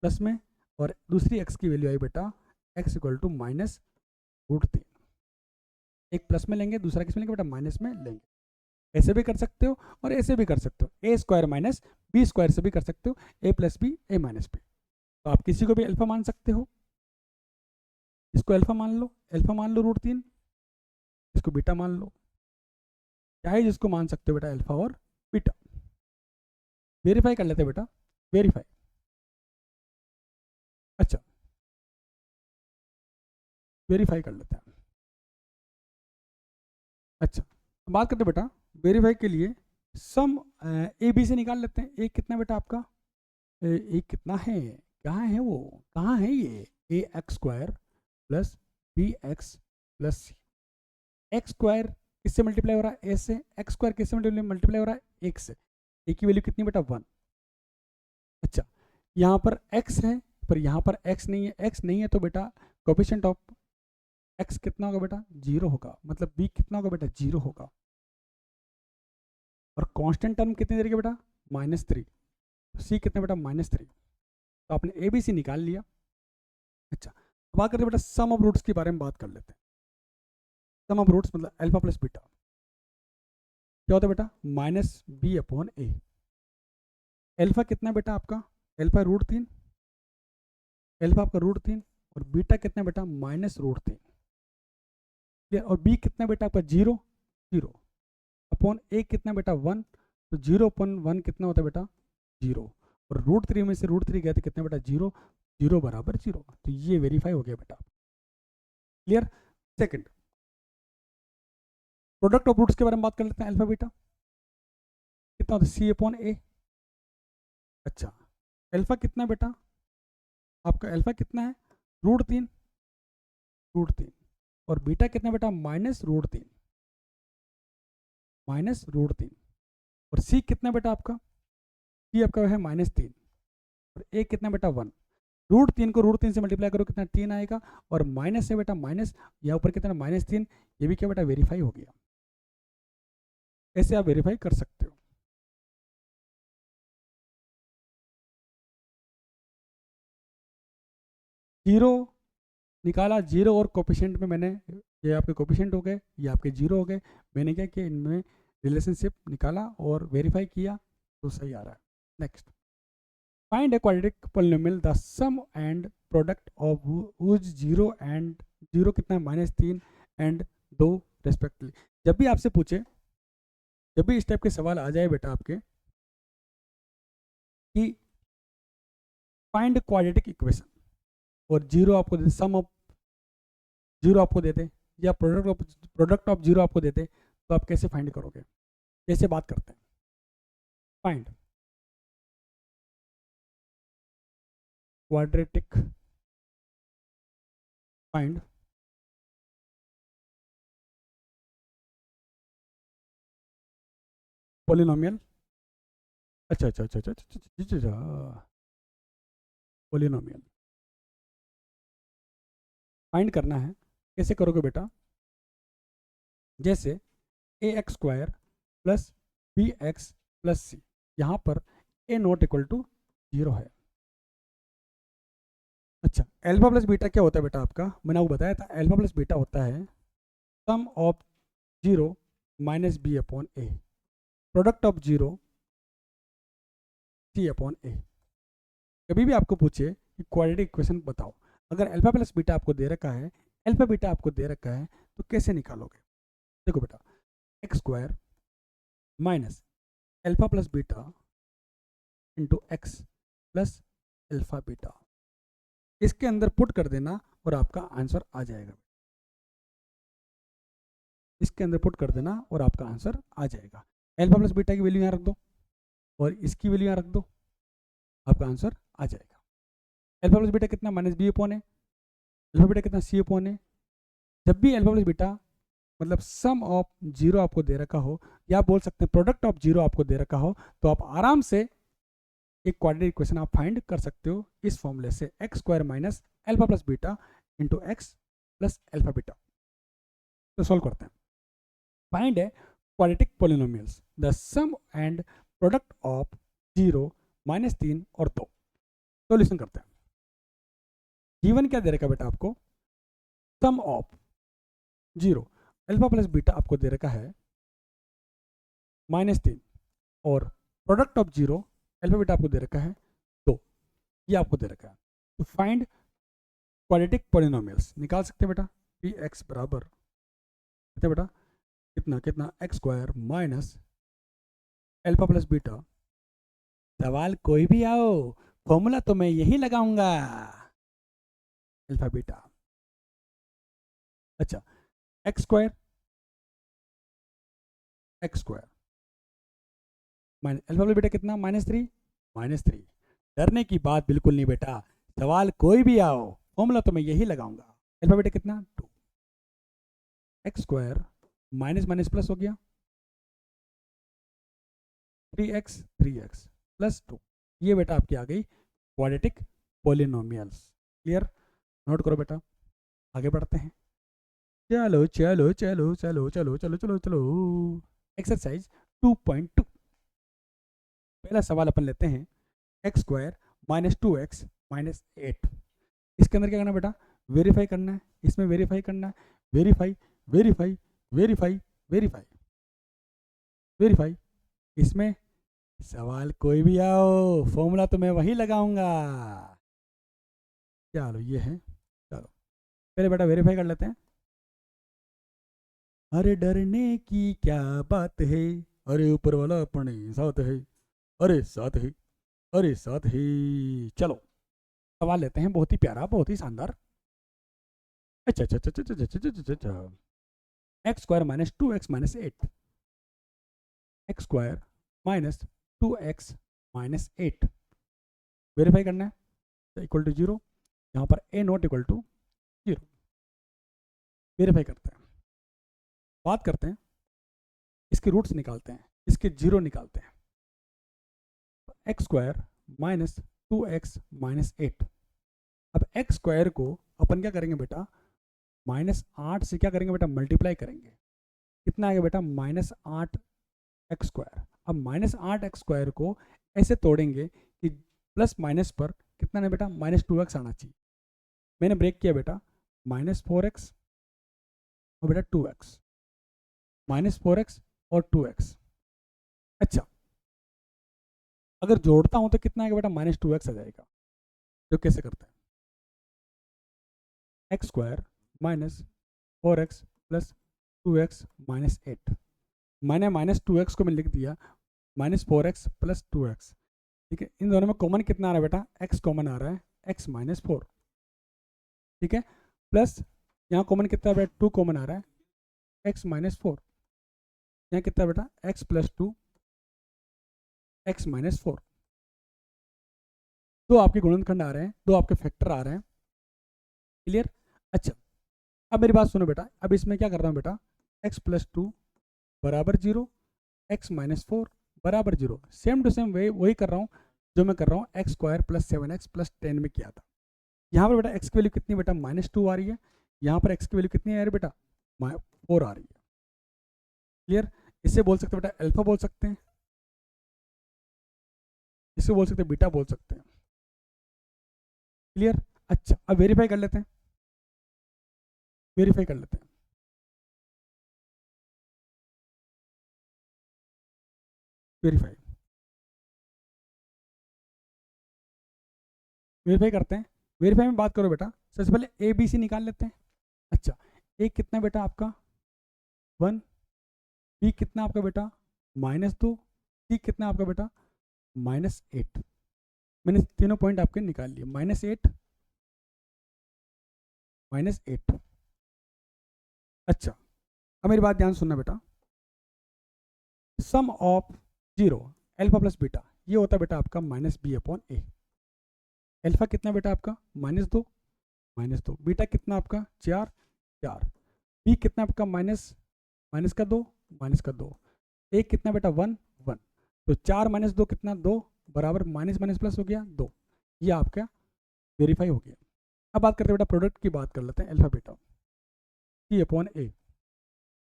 प्लस में, और दूसरी x की वैल्यू आई बेटा x इक्वल टू माइनस √3। एक प्लस में लेंगे, दूसरा किस में लेंगे बेटा? माइनस में लेंगे। ऐसे भी कर सकते हो और ऐसे भी कर सकते हो, ए स्क्वायर माइनस बी स्क्वायर से भी कर सकते हो, ए प्लस बी ए माइनस बी। तो आप किसी को भी अल्फा मान सकते हो। इसको अल्फा मान लो, अल्फा मान लो √3, इसको बीटा मान लो, चाहे जिसको मान सकते हो बेटा, अल्फा और बीटा। वेरीफाई कर लेते हैं बेटा, वेरीफाई। अच्छा, वेरीफाई कर लेते हैं। अच्छा, बात करते हैं बेटा वेरीफाई के लिए। सम ए बी से निकाल लेते हैं। ए कितना बेटा आपका? ए कितना है? कहाँ है वो? कहाँ है ये? A X square plus B X plus C. X square किससे मल्टीप्लाई हो रहा है? ए से। एक्स स्क्वायर किससे मल्टीप्लाई हो रहा है? एक से। ए की वैल्यू कितनी बेटा? 1। अच्छा, यहाँ पर x है पर यहाँ पर x नहीं है। x नहीं है तो बेटा कोफिशिएंट ऑफ x कितना होगा बेटा? 0 होगा। मतलब b कितना होगा बेटा? 0 होगा। और कांस्टेंट टर्म कितनी देर के बेटा? -3। c कितना बेटा? -3। तो आपने ए बी सी निकाल लिया। अच्छा, अब बात करते बेटा सम ऑफ रूट्स के बारे में बात कर लेते हैं। सम ऑफ रूट्स मतलब अल्फा प्लस बीटा क्या होता है बेटा? -b/a। अल्फा कितना बेटा आपका? अल्फा √3, अल्फा आपका √3, और बीटा कितना बेटा? -√3। और बी कितना बेटा आपका? 0 अपॉन ए कितना बेटा? 1। तो 0/1 कितना होता है बेटा? 0। और √3 में से √3 गया तो कितना बेटा? 0। 0 बराबर 0। तो ये वेरीफाई हो गया बेटा। Clear? Second, product of roots के बारे में बात कर लेते हैं। अल्फा बीटा कितना होता है? c/a। अच्छा, अल्फा कितना बेटा आपका? अल्फा कितना है? √3 और बीटा कितना बेटा? -√3 और सी कितना बेटा आपका? सी आपका है -3 और ए कितना बेटा? 1। √3 को √3 से मल्टीप्लाई करो कितना? 3 आएगा, और माइनस है बेटा माइनस, यहाँ ऊपर कितना? -3। ये भी क्या बेटा? वेरीफाई हो गया। ऐसे आप वेरीफाई कर सकते हो। जीरो निकाला, जीरो और कोफिशिएंट में मैंने, ये आपके कोफिशिएंट हो गए, ये आपके जीरो हो गए। मैंने क्या किया? इनमें रिलेशनशिप निकाला और वेरीफाई किया तो सही आ रहा है। Next, find a quadratic polynomial the sum and product of whose 0 and 0 कितना है? -3 एंड 2 रेस्पेक्टिवली। जब भी आपसे पूछे, जब भी इस टाइप के सवाल आ जाए बेटा आपके कि फाइंड क्वाड्रेटिक इक्वेशन, और 0 आपको दे, सम ऑफ 0 आपको देते, या प्रोडक्ट ऑफ 0 आपको देते, तो आप कैसे फाइंड करोगे? कैसे बात करते हैं? Find quadratic, find polynomial. अच्छा अच्छा अच्छा अच्छा अच्छा अच्छा, पोलिनोमियल फाइंड करना है। कैसे करोगे बेटा? जैसे A X square plus B X plus C, यहाँ पर ए नॉट इक्वल टू 0 है। अच्छा, अल्फा प्लस बीटा क्या होता है बेटा आपका? मैंने आपको बताया था, अल्फा प्लस बीटा होता है sum of 0 minus b/a, product of 0 c/a। कभी भी आपको पूछे कि क्वाड्रेटिक इक्वेशन बताओ, अगर अल्फा प्लस बीटा आपको दे रखा है, अल्फा बीटा आपको दे रखा है, तो कैसे निकालोगे? देखो बेटा, x square minus alpha plus beta into X plus alpha beta, इसके अंदर पुट कर देना और आपका आंसर आ जाएगा। इसके अंदर पुट कर देना और आपका आंसर आ जाएगा। अल्फा प्लस बीटा की वैल्यू यहाँ रख दो, और इसकी वैल्यू यहाँ रख दो, आपका आंसर आ जाएगा। अल्फा प्लस बीटा कितना, माइनस बी अपॉन है, अल्फा बीटा कितना, सी अपॉन है। जब भी अल्फा प्लस बीटा मतलब सम ऑफ जीरो आपको दे रखा हो, या आप बोल सकते हैं प्रोडक्ट ऑफ जीरो आपको दे रखा हो, तो आप आराम से एक क्वाड्रेटिक इक्वेशन आप फाइंड कर सकते हो इस फॉर्मूले से, X square minus alpha plus beta into X plus alpha beta. तो सॉल्व करते हैं। फाइंड है quadratic polynomials, the sum and product of 0, -3 और 2। सॉल्यूशन करते हैं। गिवन क्या दे रखा बेटा आपको, सम ऑफ 0 अल्फा प्लस बीटा आपको दे रखा है -3, और प्रोडक्ट ऑफ 0 अल्फा बीटा आपको दे रखा है 2, ये आपको दे रखा है। तो फाइंड क्वाड्रेटिक पोलिनोमियल्स निकाल सकते हैं बेटा। पी एक्स बराबर कितना बेटा, कितना कितना x square minus alpha plus beta, सवाल कोई भी आओ फॉर्मूला तो मैं यही लगाऊंगा, अल्फा बीटा। अच्छा, X square minus alpha plus beta कितना, -3। डरने की बात बिल्कुल नहीं बेटा, सवाल कोई भी आओ फॉर्मूला तो मैं यही लगाऊंगा। अल्फा बीटा कितना 2, x square minus minus plus हो गया 3x प्लस 2, ये बेटा आपकी आ गई क्वाड्रेटिक पोलिनोमियल्स। क्लियर, नोट करो बेटा, आगे बढ़ते हैं। चलो चलो चलो चलो चलो चलो चलो चलो, एक्सरसाइज 2.2। पहला सवाल अपन लेते हैं, x square minus 2x minus 8। इसके अंदर क्या करना बेटा, वेरीफाई करना है, इसमें वेरीफाई करना है, verify verify verify verify verify. इसमें सवाल कोई भी आओ फॉर्मूला तो मैं वही लगाऊंगा। चलो ये है, चलो पहले बेटा वेरीफाई कर लेते हैं। अरे डरने की क्या बात है, अरे ऊपर वाला अपने साथ है, अरे साथ है, अरे साथ है। चलो सवाल लेते हैं, बहुत ही प्यारा, बहुत ही शानदार। अच्छा अच्छा अच्छा अच्छा अच्छा अच्छा अच्छा अच्छा, X square minus 2x minus 8, X square minus 2x minus 8 verify करना है, तो इक्वल टू 0, यहाँ पर a not equal to 0। Verify करते हैं, बात करते हैं, इसके रूट्स निकालते हैं, इसके 0 निकालते हैं। X square minus 2x minus 8। अब एक्स स्क्वायर को अपन क्या करेंगे बेटा, -8 से क्या करेंगे बेटा, मल्टीप्लाई करेंगे। कितना आएगा बेटा, -8x स्क्वायर। अब -8x स्क्वायर को ऐसे तोड़ेंगे कि प्लस माइनस पर कितना है बेटा, -2x आना चाहिए। मैंने ब्रेक किया बेटा, -4x और बेटा 2x, -4x और 2x। अच्छा, अगर जोड़ता हूं तो कितना आएगा बेटा, -2x आ जाएगा। तो कैसे करते हैं, x square minus 4x plus 2x minus 8। मैंने -2x को मैं लिख दिया, -4x प्लस 2x। ठीक है, इन दोनों में कॉमन कितना आ रहा है बेटा, x कॉमन आ रहा है, x माइनस 4। ठीक है, प्लस यहाँ कॉमन कितना है बेटा, 2 कॉमन आ रहा है, x माइनस 4। यहाँ कितना बेटा, x प्लस 2, x माइनस 4। दो आपके गुणनखंड आ रहे हैं, दो आपके फैक्टर आ रहे हैं। क्लियर। अच्छा, अब मेरी बात सुनो बेटा, अब इसमें क्या कर रहा हूँ बेटा, x प्लस 2 बराबर 0, x माइनस 4 बराबर 0। सेम टू सेम वही कर रहा हूँ जो मैं कर रहा हूँ x square plus 7x plus 10 में किया था। यहाँ पर बेटा x की वैल्यू कितनी बेटा, -2 आ रही है। यहाँ पर x की वैल्यू कितनी आ रही है बेटा, 4 आ रही है। क्लियर। इससे बोल सकते हैं बेटा अल्फा बोल सकते हैं, इससे बोल सकते हैं बीटा बोल सकते हैं। क्लियर। अच्छा, अब वेरीफाई कर लेते हैं, वेरीफाई कर लेते हैं। वेरीफाई वेरीफाई करते हैं। वेरीफाई में बात करो बेटा, सबसे पहले ए बी सी निकाल लेते हैं। अच्छा, ए कितना बेटा आपका 1, बी कितना आपका बेटा -2, सी कितना आपका बेटा -8। मैंने तीनों पॉइंट आपके निकाल लिए, -8 -8। अच्छा, अब मेरी बात ध्यान सुनना बेटा, sum of 0 alpha plus beta ये होता है बेटा आपका माइनस बी अपॉन ए। अल्फा कितना बेटा आपका -2, बीटा कितना आपका 4, बी कितना आपका -2, ए कितना बेटा 1, तो 4 - 2 कितना 2 बराबर माइनस माइनस प्लस हो गया 2। ये आपका वेरीफाई हो गया। अब बात करते हैं बेटा प्रोडक्ट की बात कर लेते हैं अल्फा बीटा सी अपॉन ए।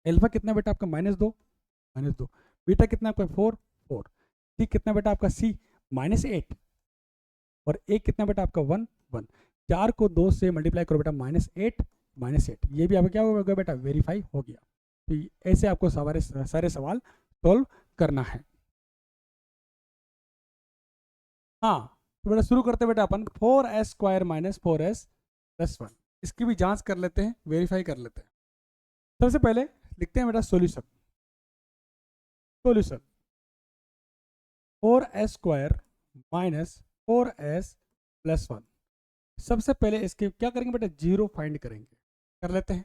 अल्फा कितना बेटा आपका -2, बीटा कितना आपका 4, सी कितना बेटा आपका सी -8 और ए कितना बेटा आपका 1, 4 को 2 से मल्टीप्लाई करो बेटा -8, ये भी आपका क्या हो गया बेटा वेरीफाई हो गया। तो ऐसे आपको सारे सवाल सॉल्व करना है। हाँ तो बेटा शुरू करते बेटा अपन 4s² - 4s + 1 इसकी भी जांच कर लेते हैं, वेरीफाई कर लेते हैं। सबसे पहले लिखते हैं बेटा सॉल्यूशन 4s² - 4s + 1। सबसे पहले इसके क्या करेंगे बेटा जीरो फाइंड करेंगे, कर लेते हैं।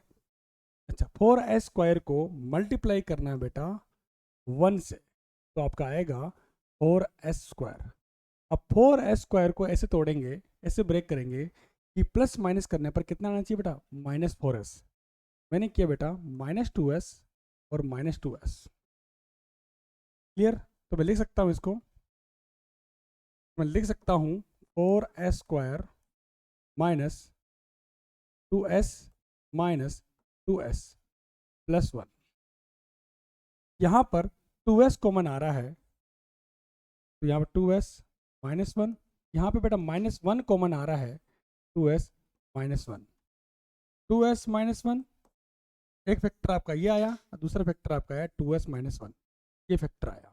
अच्छा 4s² को मल्टीप्लाई करना है बेटा 1 से, तो आपका आएगा 4s²। अब 4s² को ऐसे तोड़ेंगे, ऐसे ब्रेक करेंगे कि प्लस माइनस करने पर कितना आना चाहिए बेटा -4s। मैंने किया बेटा -2s और -2s। क्लियर? तो मैं लिख सकता हूँ इसको, मैं लिख सकता हूँ 4s² - 2s - 2s + 1। यहाँ पर 2s कॉमन आ रहा है, तो यहाँ पर 2s -1, यहाँ पे बेटा -1 कॉमन आ रहा है, 2s -1, 2s -1 एक फैक्टर आपका ये आया और दूसरा फैक्टर आपका आया 2s -1, ये फैक्टर आया।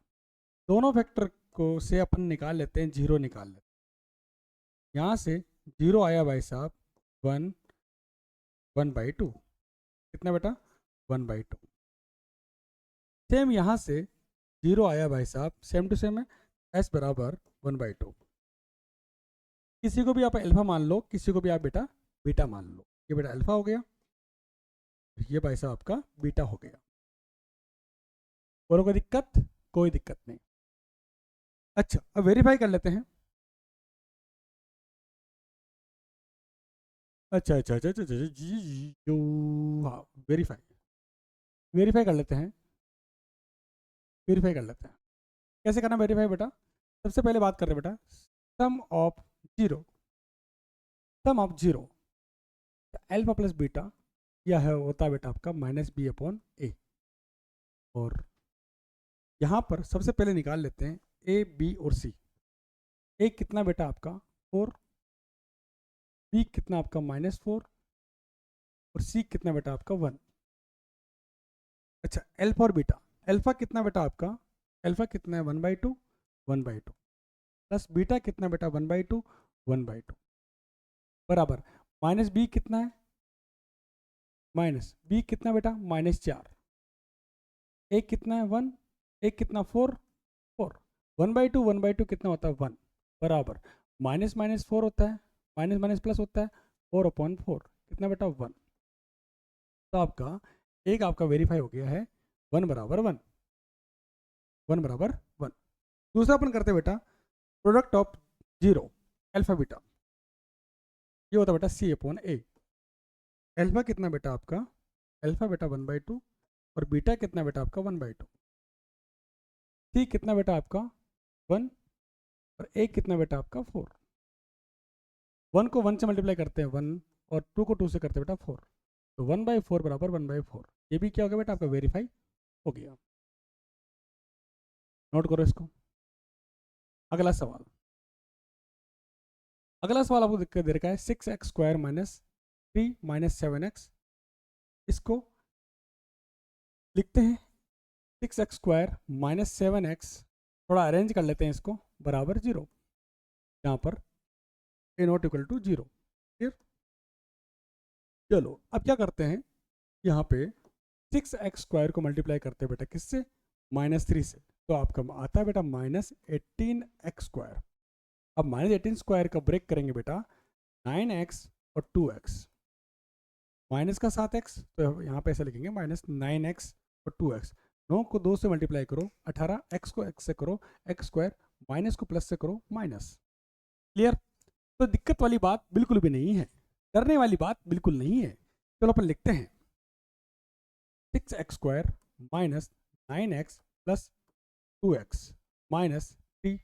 दोनों फैक्टर को से अपन निकाल लेते हैं, जीरो निकाल लेते हैं। यहाँ से जीरो आया भाई साहब 1/2, कितना बेटा 1/2। सेम यहाँ से जीरो आया भाई साहब, सेम टू सेम है, s बराबर 1/2। किसी को भी आप अल्फा मान लो, किसी को भी आप बेटा बीटा मान लो। ये बेटा अल्फा हो गया, ये भाई साहब आपका बीटा हो गया। और कोई दिक्कत? कोई दिक्कत नहीं। अच्छा अब वेरीफाई कर लेते हैं। अच्छा अच्छा अच्छा अच्छा अच्छा जी जो, हाँ वेरीफाई कर लेते हैं, वेरीफाई कर लेते हैं। कैसे करना वेरीफाई बेटा? सबसे पहले बात कर रहे हैं बेटा sum of zero alpha plus beta, यह है होता है बेटा आपका -b अपॉन ए। और यहाँ पर सबसे पहले निकाल लेते हैं ए बी और सी। ए कितना बेटा आपका 4, बी कितना आपका -4 और सी कितना बेटा आपका 1। अच्छा अल्फा और बीटा, अल्फा कितना बेटा आपका, अल्फा कितना है 1/2 प्लस बीटा कितना बेटा 1/2 बराबर -b कितना है, b कितना बेटा -4, ए कितना है 1, ए कितना 4 1/2 कितना होता है 1 बराबर -4 होता है, माइनस प्लस होता है 4/4 कितना बेटा 1। तो आपका एक आपका वेरीफाई हो गया है 1 बराबर 1, 1 बराबर 1। दूसरा अपन करते बेटा product of zero alpha beta, ये होता बेटा सी अपॉन ए। अल्फा कितना बेटा आपका, अल्फा बेटा 1/2 और बीटा कितना बेटा आपका 1/2। सी कितना बेटा आपका 1 और ए कितना बेटा आपका 4। 1 को 1 से मल्टीप्लाई करते हैं 1 और 2 को 2 से करते हैं बेटा 4, तो 1/4 बराबर 1/4। ये भी क्या हो गया बेटा आपका वेरीफाई हो गया। नोट करो इसको। अगला सवाल, आपको दिक्कत दे रखा है 6x² - 3 - 7x। इसको लिखते हैं 6x² - 7x, थोड़ा अरेंज कर लेते हैं इसको, बराबर 0, यहाँ पर a not equal to 0। Clear? चलो अब क्या करते हैं, यहाँ पे 6x² को मल्टीप्लाई करते हैं बेटा किससे, -3 से, तो आपका आता है बेटा -18x²। अब -18² का ब्रेक करेंगे बेटा 9x और 2x, माइनस का 7x, तो यहाँ पे ऐसे लिखेंगे -9x और 2x। 9 को 2 से मल्टीप्लाई करो 18, x को x से करो x स्क्वायर, माइनस को प्लस से करो माइनस। क्लियर? तो दिक्कत वाली बात बिल्कुल भी नहीं है, डरने वाली बात बिल्कुल नहीं है। चलो अपन लिखते हैं 6x square minus 9x plus 2x minus 3।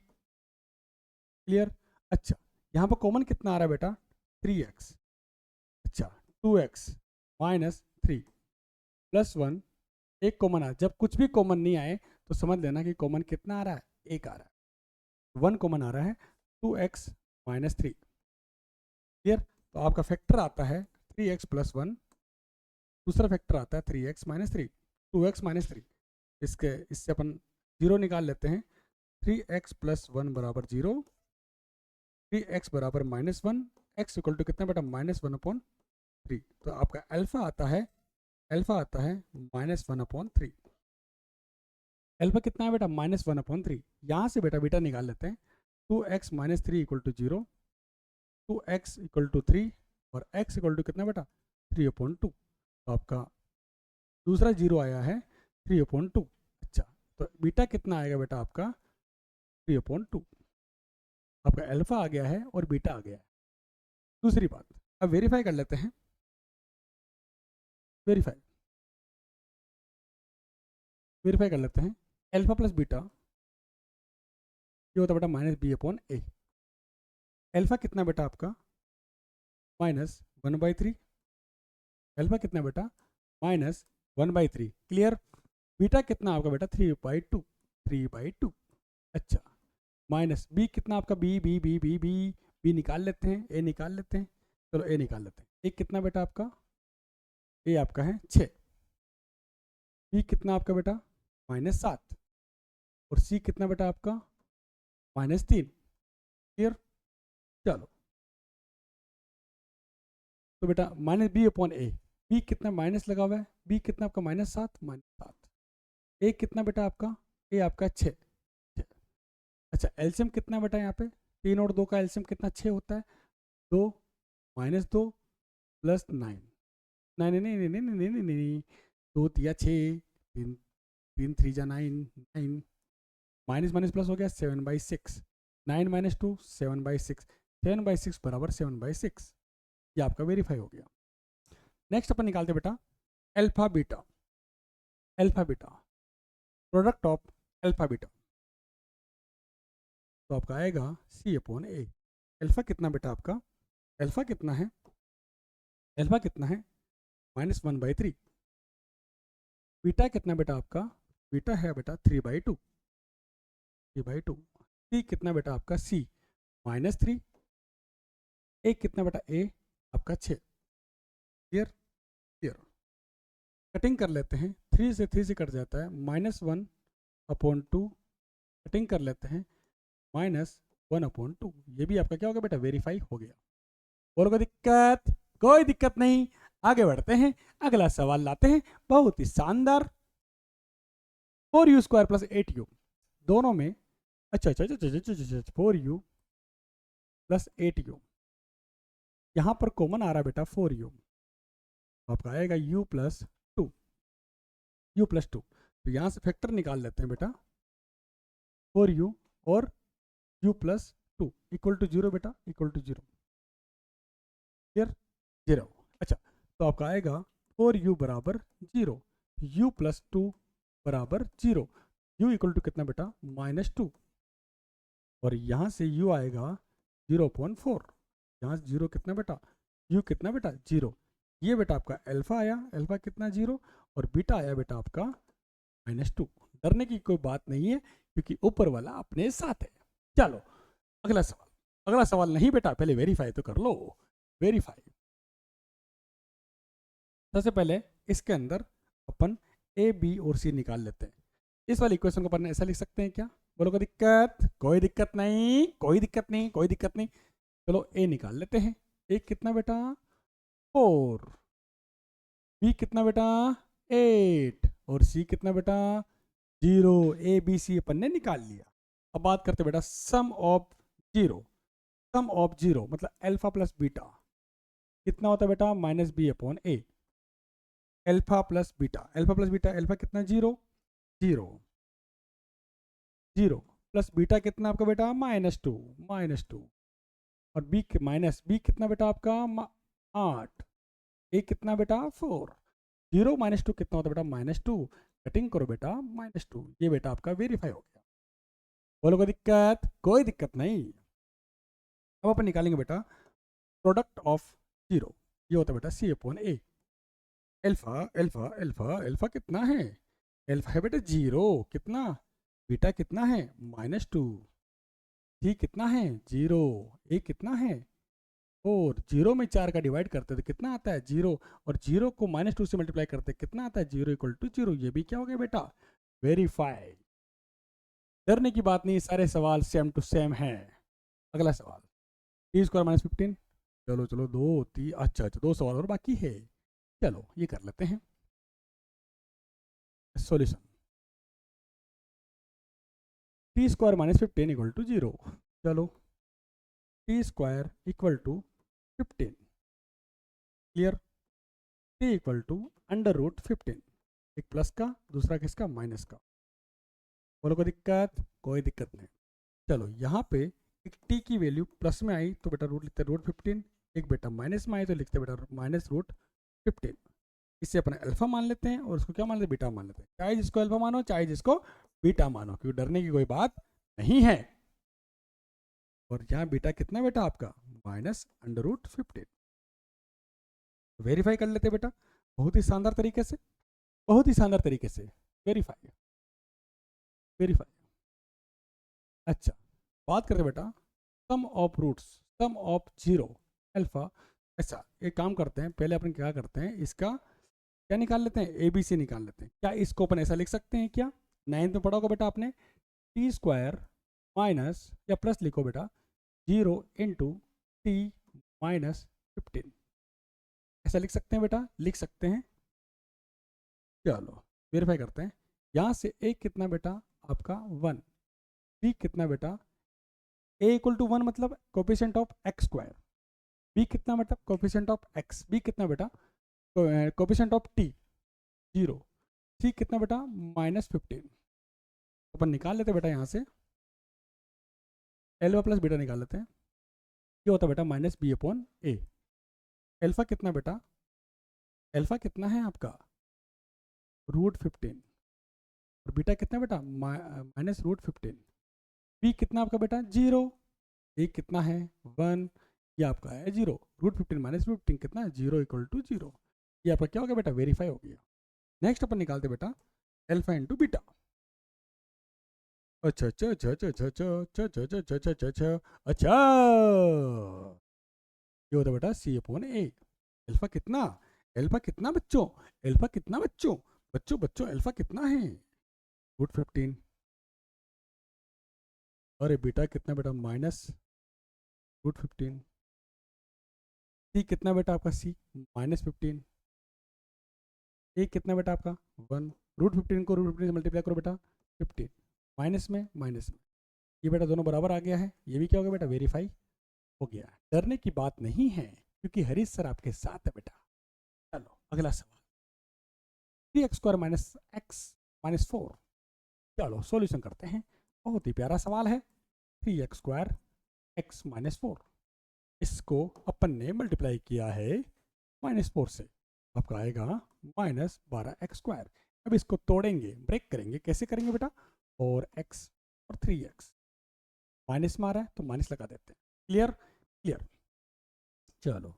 Clear? अच्छा, यहाँ पर कॉमन कितना आ रहा है बेटा? 3x। अच्छा, 2x माइनस 3 प्लस 1, एक कॉमन आ, जब कुछ भी कॉमन नहीं आए तो समझ लेना कि कॉमन कितना आ रहा है? एक आ रहा है। 1 कॉमन आ रहा है, 2x माइनस 3। क्लियर? तो आपका फैक्टर आता है 3x प्लस 1, दूसरा फैक्टर आता है 3x माइनस 3, 2x माइनस 3। इससे अपन 0 निकाल लेते हैं। 3x प्लस 1 बराबर 0, 3x बराबर माइनस 1, x इक्वल टू कितना बेटा? माइनस 1/3। तो आपका अल्फा आता है माइनस 1/3। अल्फा कितना है बेटा? माइनस 1/3। यहाँ से बेटा बीटा निकाल लेते हैं। 2x minus 3 equal to 0, 2x equal to 3 और x इक्वल टू कितना बेटा? 3/2। तो आपका दूसरा 0 आया है 3/2। अच्छा, तो बीटा कितना आएगा बेटा आपका? 3/2। आपका अल्फा आ गया है और बीटा आ गया है। दूसरी बात, अब वेरीफाई कर लेते हैं। वेरीफाई कर लेते हैं। अल्फा प्लस बीटा ये होता है बेटा माइनस b/a। अल्फा कितना बेटा आपका? माइनस 1/3। अल्फा कितना बेटा? माइनस 1/3। क्लियर? बीटा कितना आपका बेटा? 3/2। अच्छा, माइनस बी कितना आपका? बी निकाल लेते हैं, ए निकाल लेते हैं। चलो ए निकाल लेते हैं। ए कितना बेटा आपका? ए आपका है 6। बी कितना आपका बेटा? -7। और सी कितना बेटा आपका? -3। क्लियर? चलो, तो बेटा माइनस b/a, बी कितना माइनस लगा हुआ है? बी कितना आपका? -7। ए कितना बेटा आपका? ए आपका 6। अच्छा, एलसीएम कितना बेटा यहाँ पे? 3 और 2 का एलसीएम कितना? 6 होता है। 2 माइनस 2 प्लस 9। नहीं नहीं नहीं नहीं नहीं नहीं नहीं, 2 तिया 6, 3 3 जा 9, 9 माइनस माइनस प्लस हो गया 7/6। 9 माइनस 2 7/6, 7/6 बराबर 7/6। ये आपका वेरीफाई हो गया। नेक्स्ट अपन निकालते बेटा alpha beta. Product of alpha beta, तो आपका आएगा C/A। अल्फा कितना बेटा आपका? अल्फा कितना है? -1/3। बीटा कितना बेटा आपका? बीटा है बेटा 3/2। सी कितना बेटा आपका? C -3। ए कितना बेटा? ए आपका 6। क्लियर? कटिंग कर लेते हैं। 3 से 3 से कट जाता है। -1/2 कटिंग कर लेते हैं। -1/2। ये भी आपका क्या होगा बेटा? वेरीफाई हो गया। और कोई दिक्कत? कोई दिक्कत नहीं। आगे बढ़ते हैं, अगला सवाल लाते हैं, बहुत ही शानदार। 4u² प्लस 8u दोनों में, अच्छा 4u प्लस 8u, यहां पर कॉमन आ रहा है बेटा 4u। आपका आएगा u प्लस 2। तो यहां से फैक्टर निकाल लेते हैं बेटा। 4u और u प्लस 2 इक्वल टू 0 बेटा, इक्वल टू 0। क्लियर? 0। अच्छा, तो आपका आएगा 4u बराबर 0, u प्लस 2 बराबर 0, u इक्वल टू कितना बेटा? -2। और यहाँ से u आएगा 0.4। यहाँ से 0 कितना बेटा? u कितना बेटा? 0। ये बेटा आपका अल्फा आया, अल्फा कितना? 0। और बीटा आया बेटा आपका -2। डरने की कोई बात नहीं है क्योंकि ऊपर वाला अपने साथ है। चलो अगला सवाल नहीं बेटा, पहले वेरीफाई तो कर लो। वेरीफाई, सबसे पहले इसके अंदर अपन ए बी और सी निकाल लेते हैं। इस वाली इक्वेशन को अपन ऐसा लिख सकते हैं क्या? बोलो कोई दिक्कत? कोई दिक्कत नहीं। चलो ए निकाल लेते हैं। ए कितना बेटा? 4। बी कितना बेटा? 8। और सी कितना बेटा? 0। ए बी सी अपन ने निकाल लिया। अब बात करते बेटा सम ऑफ जीरो मतलब अल्फा प्लस बीटा कितना होता है बेटा? -b/a। Alpha plus beta, alpha कितना? 0। जीरो, जीरो प्लस बीटा कितना आपका बेटा -2, -2 और बी कितना बेटा आपका 8, ए कितना बेटा 4, 0 -2 कितना होता है बेटा -2, कटिंग करो बेटा -2, ये बेटा आपका वेरीफाई हो गया। बोलो कोई दिक्कत? कोई दिक्कत नहीं। अब अपन निकालेंगे बेटा प्रोडक्ट ऑफ जीरो, ये होता है बेटा C/A। Alpha alpha alpha alpha कितना है? एल्फा है बेटा जीरो, कितना बीटा कितना है -2, सी कितना है जीरो, ए कितना है, और जीरो में 4 का डिवाइड करते तो कितना आता है जीरो, और जीरो को -2 से मल्टीप्लाई करते कितना आता है 0 = 0। ये भी क्या हो गया बेटा वेरीफाई। डरने की बात नहीं, सारे सवाल सेम टू सेम हैं। अगला सवाल t² - 15। चलो चलो दो तीन, अच्छा अच्छा 2 सवाल और बाकी है, चलो ये कर लेते हैं सॉल्यूशन। t² - 15 = 0। चलो t² = 15, क्लियर। t = √15, एक प्लस का दूसरा किसका माइनस का। बोलो कोई दिक्कत? कोई दिक्कत नहीं। चलो यहाँ पे एक t की वैल्यू प्लस में आई तो बेटा रूट लिखते √15, एक बेटा माइनस में आई तो लिखते बेटा -√15। इससे अपने अल्फा मान लेते हैं और उसको क्या मान लेते हैं बीटा मान लेते हैं, चाहे जिसको अल्फा मानो चाहे जिसको बीटा मानो, क्योंकि डरने की कोई बात नहीं है। और यहाँ बीटा कितना बेटा आपका -√15। वेरीफाई कर लेते हैं बेटा बहुत ही शानदार तरीके से, बहुत ही शानदार तरीके से वेरीफाई वेरीफाई। अच्छा बात करते बेटा sum of roots, sum of zero alpha. ऐसा एक काम करते हैं, पहले अपन क्या करते हैं, इसका क्या निकाल लेते हैं, ए बी सी निकाल लेते हैं। क्या इसको अपन ऐसा लिख सकते हैं क्या, 9th में पढ़ा होगा बेटा आपने, t² माइनस या प्लस लिखो बेटा 0 × t -15, ऐसा लिख सकते हैं बेटा, लिख सकते हैं। चलो वेरीफाई करते हैं। यहाँ से a कितना बेटा आपका 1, b कितना बेटा a = 1 मतलब कोफिशिएंट ऑफ x², b कितना मतलब कोफिशिएंट ऑफ x, b कितना बेटा कोफिशिएंट ऑफ t 0, c कितना बेटा -15। अपन निकाल लेते बेटा यहाँ से एल्फा प्लस बीटा निकाल लेते हैं, ये होता है बेटा -b/a। एल्फा कितना बेटा, एल्फा कितना है आपका √15 और बीटा कितना बेटा -√15। बी कितना आपका बेटा 0, ए कितना है 1, ये आपका है 0, √15 - √15 कितना है 0 = 0। ये आपका क्या हो गया बेटा वेरीफाई हो गया। नेक्स्ट अपन निकालते बेटा एल्फा × बीटा। अच्छा अच्छा अच्छा अच्छा अच्छा अच्छा अच्छा अच्छा अच्छा अच्छा अच्छा अच्छा अच्छा, ये होता बेटा C/A। एल्फा कितना, एल्फा कितना बच्चों, एल्फा कितना बच्चों, बच्चों बच्चों एल्फा कितना है √15। अरे बेटा कितना बेटा -√15। सी कितना बेटा आपका सी -15। ए कितना बेटा आपका 1, √15 को √15 से मल्टीप्लाई करो बेटा 15, माइनस में माइनस में, ये बेटा दोनों बराबर आ गया है, ये भी क्या हो गया बेटा वेरीफाई हो गया। डरने की बात नहीं है क्योंकि हरीश सर आपके साथ है बेटा। चलो अगला सवाल 3x² - x - 4। चलो सॉल्यूशन करते हैं, बहुत ही प्यारा सवाल है। 3x² x - 4, इसको अपन ने मल्टीप्लाई किया है -4 से, आपका आएगा -12x²। अब इसको तोड़ेंगे ब्रेक करेंगे, कैसे करेंगे बेटा 4x और 3x, माइनस में आ रहा है तो माइनस लगा देते हैं, क्लियर क्लियर। चलो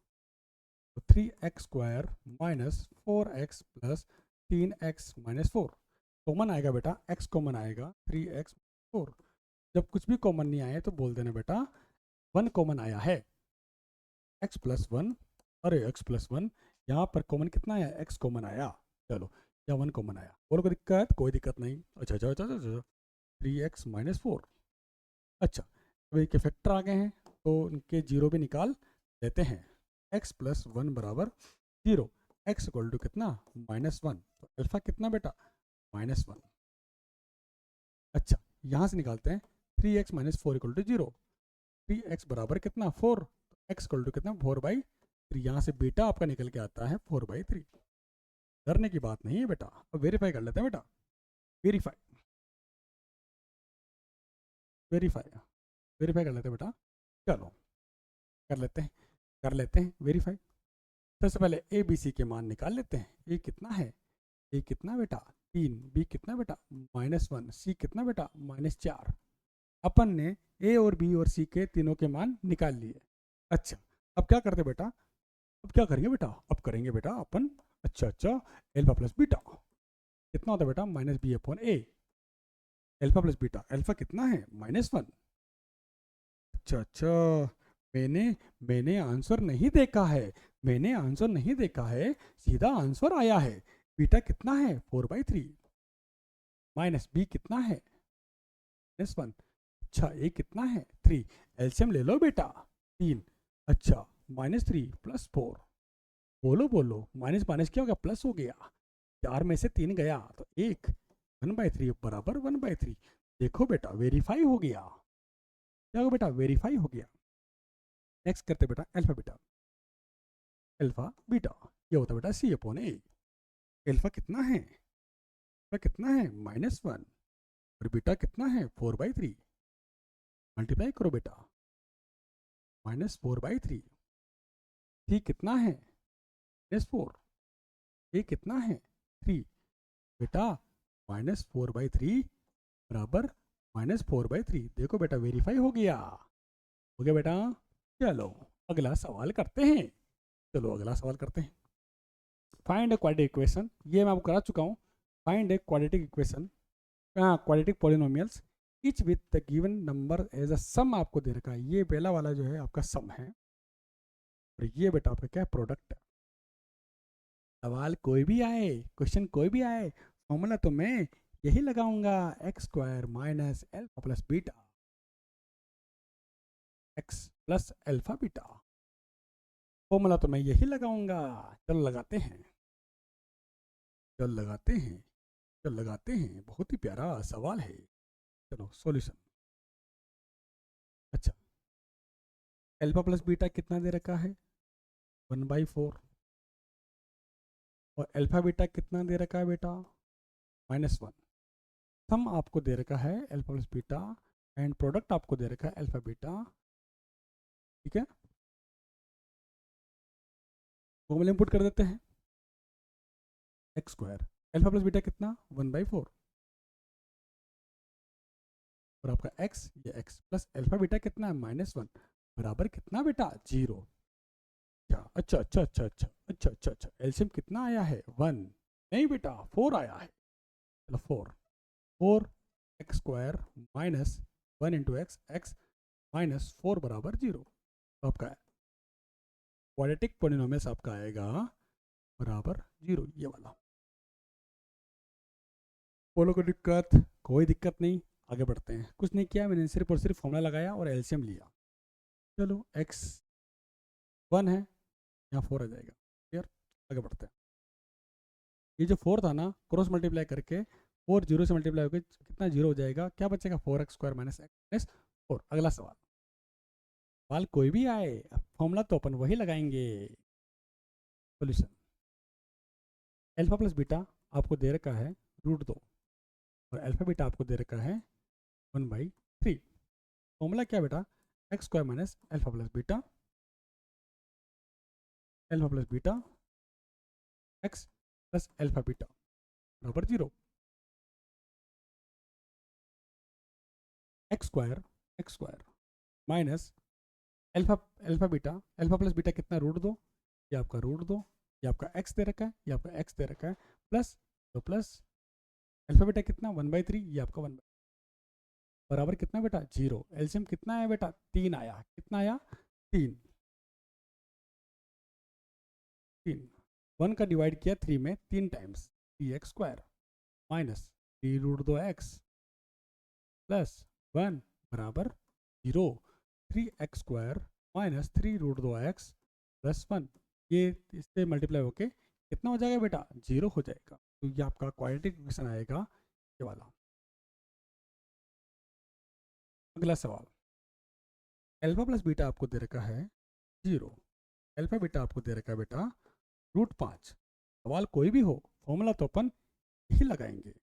तो 3x² - 4x + 3x - 4 कॉमन आएगा बेटा, x कॉमन आएगा 3x 4। जब कुछ भी कॉमन नहीं आए तो बोल देना बेटा 1 कॉमन आया है, x + 1, अरे x + 1 यहाँ पर कॉमन कितना आया, x कॉमन आया। चलो या 1 कॉमन आया, बोलो कोई दिक्कत? कोई दिक्कत नहीं। अच्छा अच्छा अच्छा अच्छा 3x - 4। अच्छा अब इनके फैक्टर आ गए हैं तो इनके जीरो भी निकाल लेते हैं। x + 1 = 0, x = कितना -1, तो अल्फा कितना बेटा -1। अच्छा यहाँ से निकालते हैं 3x - 4 = 0, 3x बराबर कितना 4, x = कितना 4/3। यहाँ से बीटा आपका निकल के आता है 4/3। डरने की बात नहीं है बेटा, अब वेरीफाई कर लेते हैं बेटा। वेरीफाई वेरीफाई वेरीफाई कर लेते हैं बेटा। चलो कर लेते हैं वेरीफाई। सबसे पहले ए बी सी के मान निकाल लेते हैं। ए कितना है? ए कितना बेटा? 3। बी कितना बेटा? -1। सी कितना बेटा? -4। अपन ने ए और बी और सी के तीनों के मान निकाल लिए। अच्छा, अब क्या करते बेटा? अब क्या करेंगे बेटा? अब करेंगे बेटा अपन, अच्छा एल्फा प्लस बीटा कितना होता है बेटा? -b/a। Alpha plus beta, alpha कितना है? -1। अच्छा, मैंने मैंने आंसर नहीं देखा है, मैंने आंसर नहीं देखा है, सीधा आंसर आया है। बीटा कितना है? 4/3। माइनस बी कितना है? -1। अच्छा, ए कितना है? 3। एलसीएम ले लो बेटा, 3। अच्छा, -3 + 4। बोलो बोलो, माइनस माइनस क्या हो गया? प्लस हो गया। 4 में से 3 गया तो 1। 1/3 बराबर 1/3। देखो बेटा वेरीफाई हो गया। क्या हो बेटा? वेरीफाई हो गया। नेक्स्ट करते बेटा अल्फा बीटा। अल्फा बीटा ये होता है बेटा C/A। अल्फा कितना है? अल्फा कितना है? -1। और बीटा कितना है? 4/3। मल्टीप्लाई करो बेटा, -4/3। सी कितना है? -4। ए कितना है? 3। बेटा -4/3 बराबर -4/3। देखो बेटा वेरीफाई हो गया। हो गया बेटा। चलो अगला सवाल करते हैं। चलो अगला सवाल करते हैं। फाइंड ए क्वाड्रेटिक इक्वेशन, ये मैं आपको करा चुका हूँ। Find a quadratic equation, quadratic polynomials each with the given number as a sum आपको दे रखा है। ये पहला वाला जो है आपका सम है, और ये बेटा आपका क्या है? प्रोडक्ट है। सवाल कोई भी आए, क्वेश्चन कोई भी आए, फॉर्मूला तो मैं यही लगाऊंगा, x² minus alpha plus beta, x plus alpha beta. Formula तो मैं यही लगाऊंगा। चलो लगाते हैं, चलो लगाते हैं, चलो लगाते हैं। बहुत ही प्यारा सवाल है। चलो सॉल्यूशन। अच्छा, एल्फा प्लस बीटा कितना दे रखा है? 1/4। और एल्फा बीटा कितना दे रखा है बेटा? -1। सम आपको दे रखा है alpha plus beta, and product आपको दे रखा है एल्फा बीटा। ठीक है, फॉर्मूला इंपुट कर देते हैं। x² एल्फा प्लस बीटा कितना? 1/4। और आपका x, ये x प्लस एल्फा बीटा कितना है? -1 बराबर कितना बेटा? 0। अच्छा अच्छा अच्छा अच्छा अच्छा अच्छा अच्छा, एलसीएम कितना आया है? 1 नहीं बेटा, 4 आया है। चलो 4 x² minus 1 into x, x -4 बराबर 0। तो आपका क्वाड्रेटिक पॉलिनोमियल्स आपका आएगा बराबर 0, ये वाला। बोलो कोई दिक्कत? कोई दिक्कत नहीं। आगे बढ़ते हैं। कुछ नहीं किया मैंने, सिर्फ और सिर्फ फॉर्मूला लगाया और एलसीएम लिया। चलो x 1 है, यहाँ 4 आ जाएगा। क्लियर? आगे बढ़ते हैं। ये जो 4 था ना, क्रॉस मल्टीप्लाई करके 4 0 से मल्टीप्लाई होकर कितना 0 हो जाएगा? क्या बचेगा? 4x² minus x 4। अगला सवाल, सवाल कोई भी आए, फॉर्मूला तो अपन वही लगाएंगे। सोल्यूशन। अल्फा प्लस बीटा आपको दे रखा है √2, और अल्फा बीटा आपको दे रखा है 1/3। फॉर्मूला क्या बेटा? x² minus alpha plus beta, alpha plus beta x plus alpha beta बराबर 0। x² minus alpha alpha beta, alpha plus beta कितना? √2। ये आपका √2, ये आपका x दे रखा है, ये आपका x दे रखा है, प्लस तो प्लस अल्फा बीटा कितना? 1/3। ये आपका 1 बराबर कितना बेटा? 0। एलसीएम कितना आया बेटा? 3 आया। कितना आया? 3। 3 1 का डिवाइड किया 3 में 3 times, 3x² minus 3√2x plus 1 बराबर 0। 3x² माइनस 3√2x प्लस 1, ये इससे मल्टीप्लाई होके कितना हो जाएगा बेटा? 0 हो जाएगा। तो ये आपका क्वाड्रेटिक इक्वेशन आएगा, ये वाला। अगला सवाल, अल्फा प्लस बीटा आपको दे रखा है 0, अल्फा बीटा आपको दे रखा है बेटा √5। सवाल कोई भी हो, फॉर्मूला तो अपन यही लगाएंगे।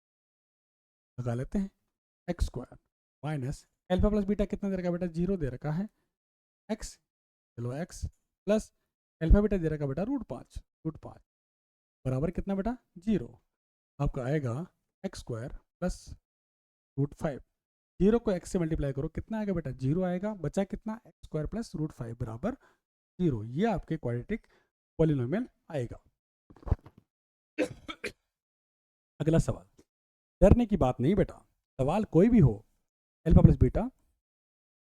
लगा लेते हैं x square minus alpha plus beta कितना दे रखा है बेटा, 0 दे रखा है, एक्स, चलो एक्स प्लस अल्फा बीटा दे रखा है बेटा रूट 5 बराबर कितना बेटा 0। आपका आएगा एक्स स्क्वायर प्लस रूट 5, 0 को x से मल्टीप्लाई करो कितना आएगा बेटा 0 आएगा, बचा कितना एक्स स्क्वायर प्लस रूट 5 बराबर 0। ये आपके क्वाड्रेटिक पॉलिनोमियल आएगा। अगला सवाल, डरने की बात नहीं बेटा, सवाल कोई भी हो, अल्फा प्लस बीटा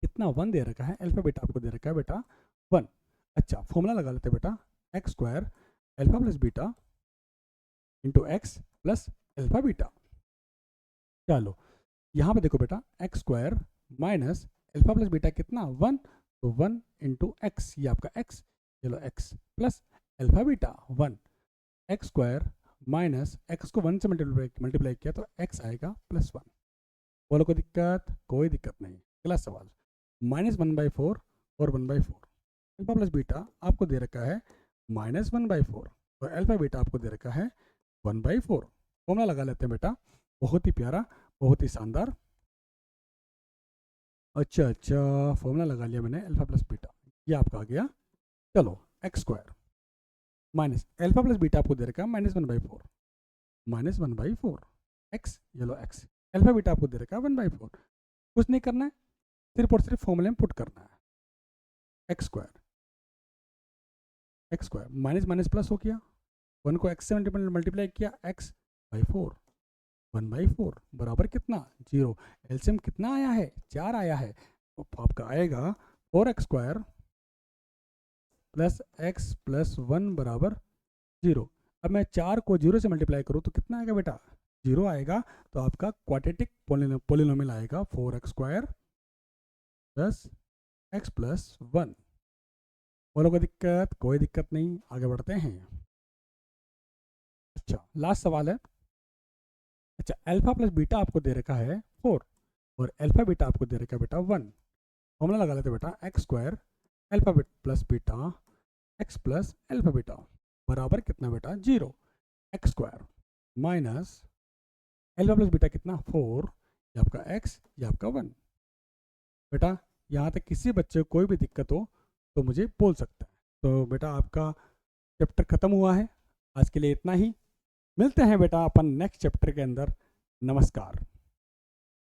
कितना 1 दे रखा है, अल्फा बीटा आपको दे रखा है बेटा 1। अच्छा फॉर्मूला लगा लेते हैं बेटा, x square alpha plus beta into X plus alpha beta. चलो यहाँ पे देखो बेटा x square minus alpha plus beta कितना 1, तो 1 इंटू एक्स, ये आपका एक्स, चलो x plus alpha beta 1, x square minus x को 1 से मल्टीप्लाई किया तो एक्स आएगा +1। बोलो कोई दिक्कत, कोई दिक्कत नहीं। अगला सवाल, -1/4 और 1/4, अल्फा प्लस बीटा आपको दे रखा है -1/4 और अल्फा बीटा आपको दे रखा है 1/4। फॉर्मूला लगा लेते हैं बेटा, बहुत ही प्यारा, बहुत ही शानदार। अच्छा फॉर्मूला लगा लिया मैंने अल्फा प्लस बीटा, ये आपका आ गया। चलो x square minus alpha plus beta आपको दे रखा है -1/4 एक्स, ये लो एक्स, अल्फा बीटा आपको दे रखा है 1/4। कुछ नहीं करना है, सिर्फ और सिर्फ फॉर्मूले में पुट करना है। X square minus minus plus हो गया, 1 को x से मल्टीप्लाई किया x/4, 1/4 बराबर कितना 0। एलसीएम कितना आया है 4 आया है, तो आपका आएगा 4x square plus x plus 1 बराबर 0। अब मैं 4 को 0 से मल्टीप्लाई करूँ तो कितना आएगा बेटा 0 आएगा। तो आपका क्वाड्रेटिक पॉलिनोमियल आएगा 4x square plus x plus 1। बोलो कोई दिक्कत, कोई दिक्कत नहीं, आगे बढ़ते हैं। अच्छा लास्ट सवाल है। अच्छा अल्फा प्लस बीटा आपको दे रखा है 4 और अल्फा बीटा आपको दे रखा है बेटा 1। फॉर्मूला लगा लेते बेटा, x square alpha plus beta x plus alpha beta बराबर कितना बेटा 0। X square minus alpha plus beta कितना 4, ये आपका x, ये आपका 1। बेटा यहाँ तक किसी बच्चे को कोई भी दिक्कत हो तो मुझे बोल सकता है। तो बेटा आपका चैप्टर ख़त्म हुआ है, आज के लिए इतना ही। मिलते हैं बेटा अपन नेक्स्ट चैप्टर के अंदर। नमस्कार।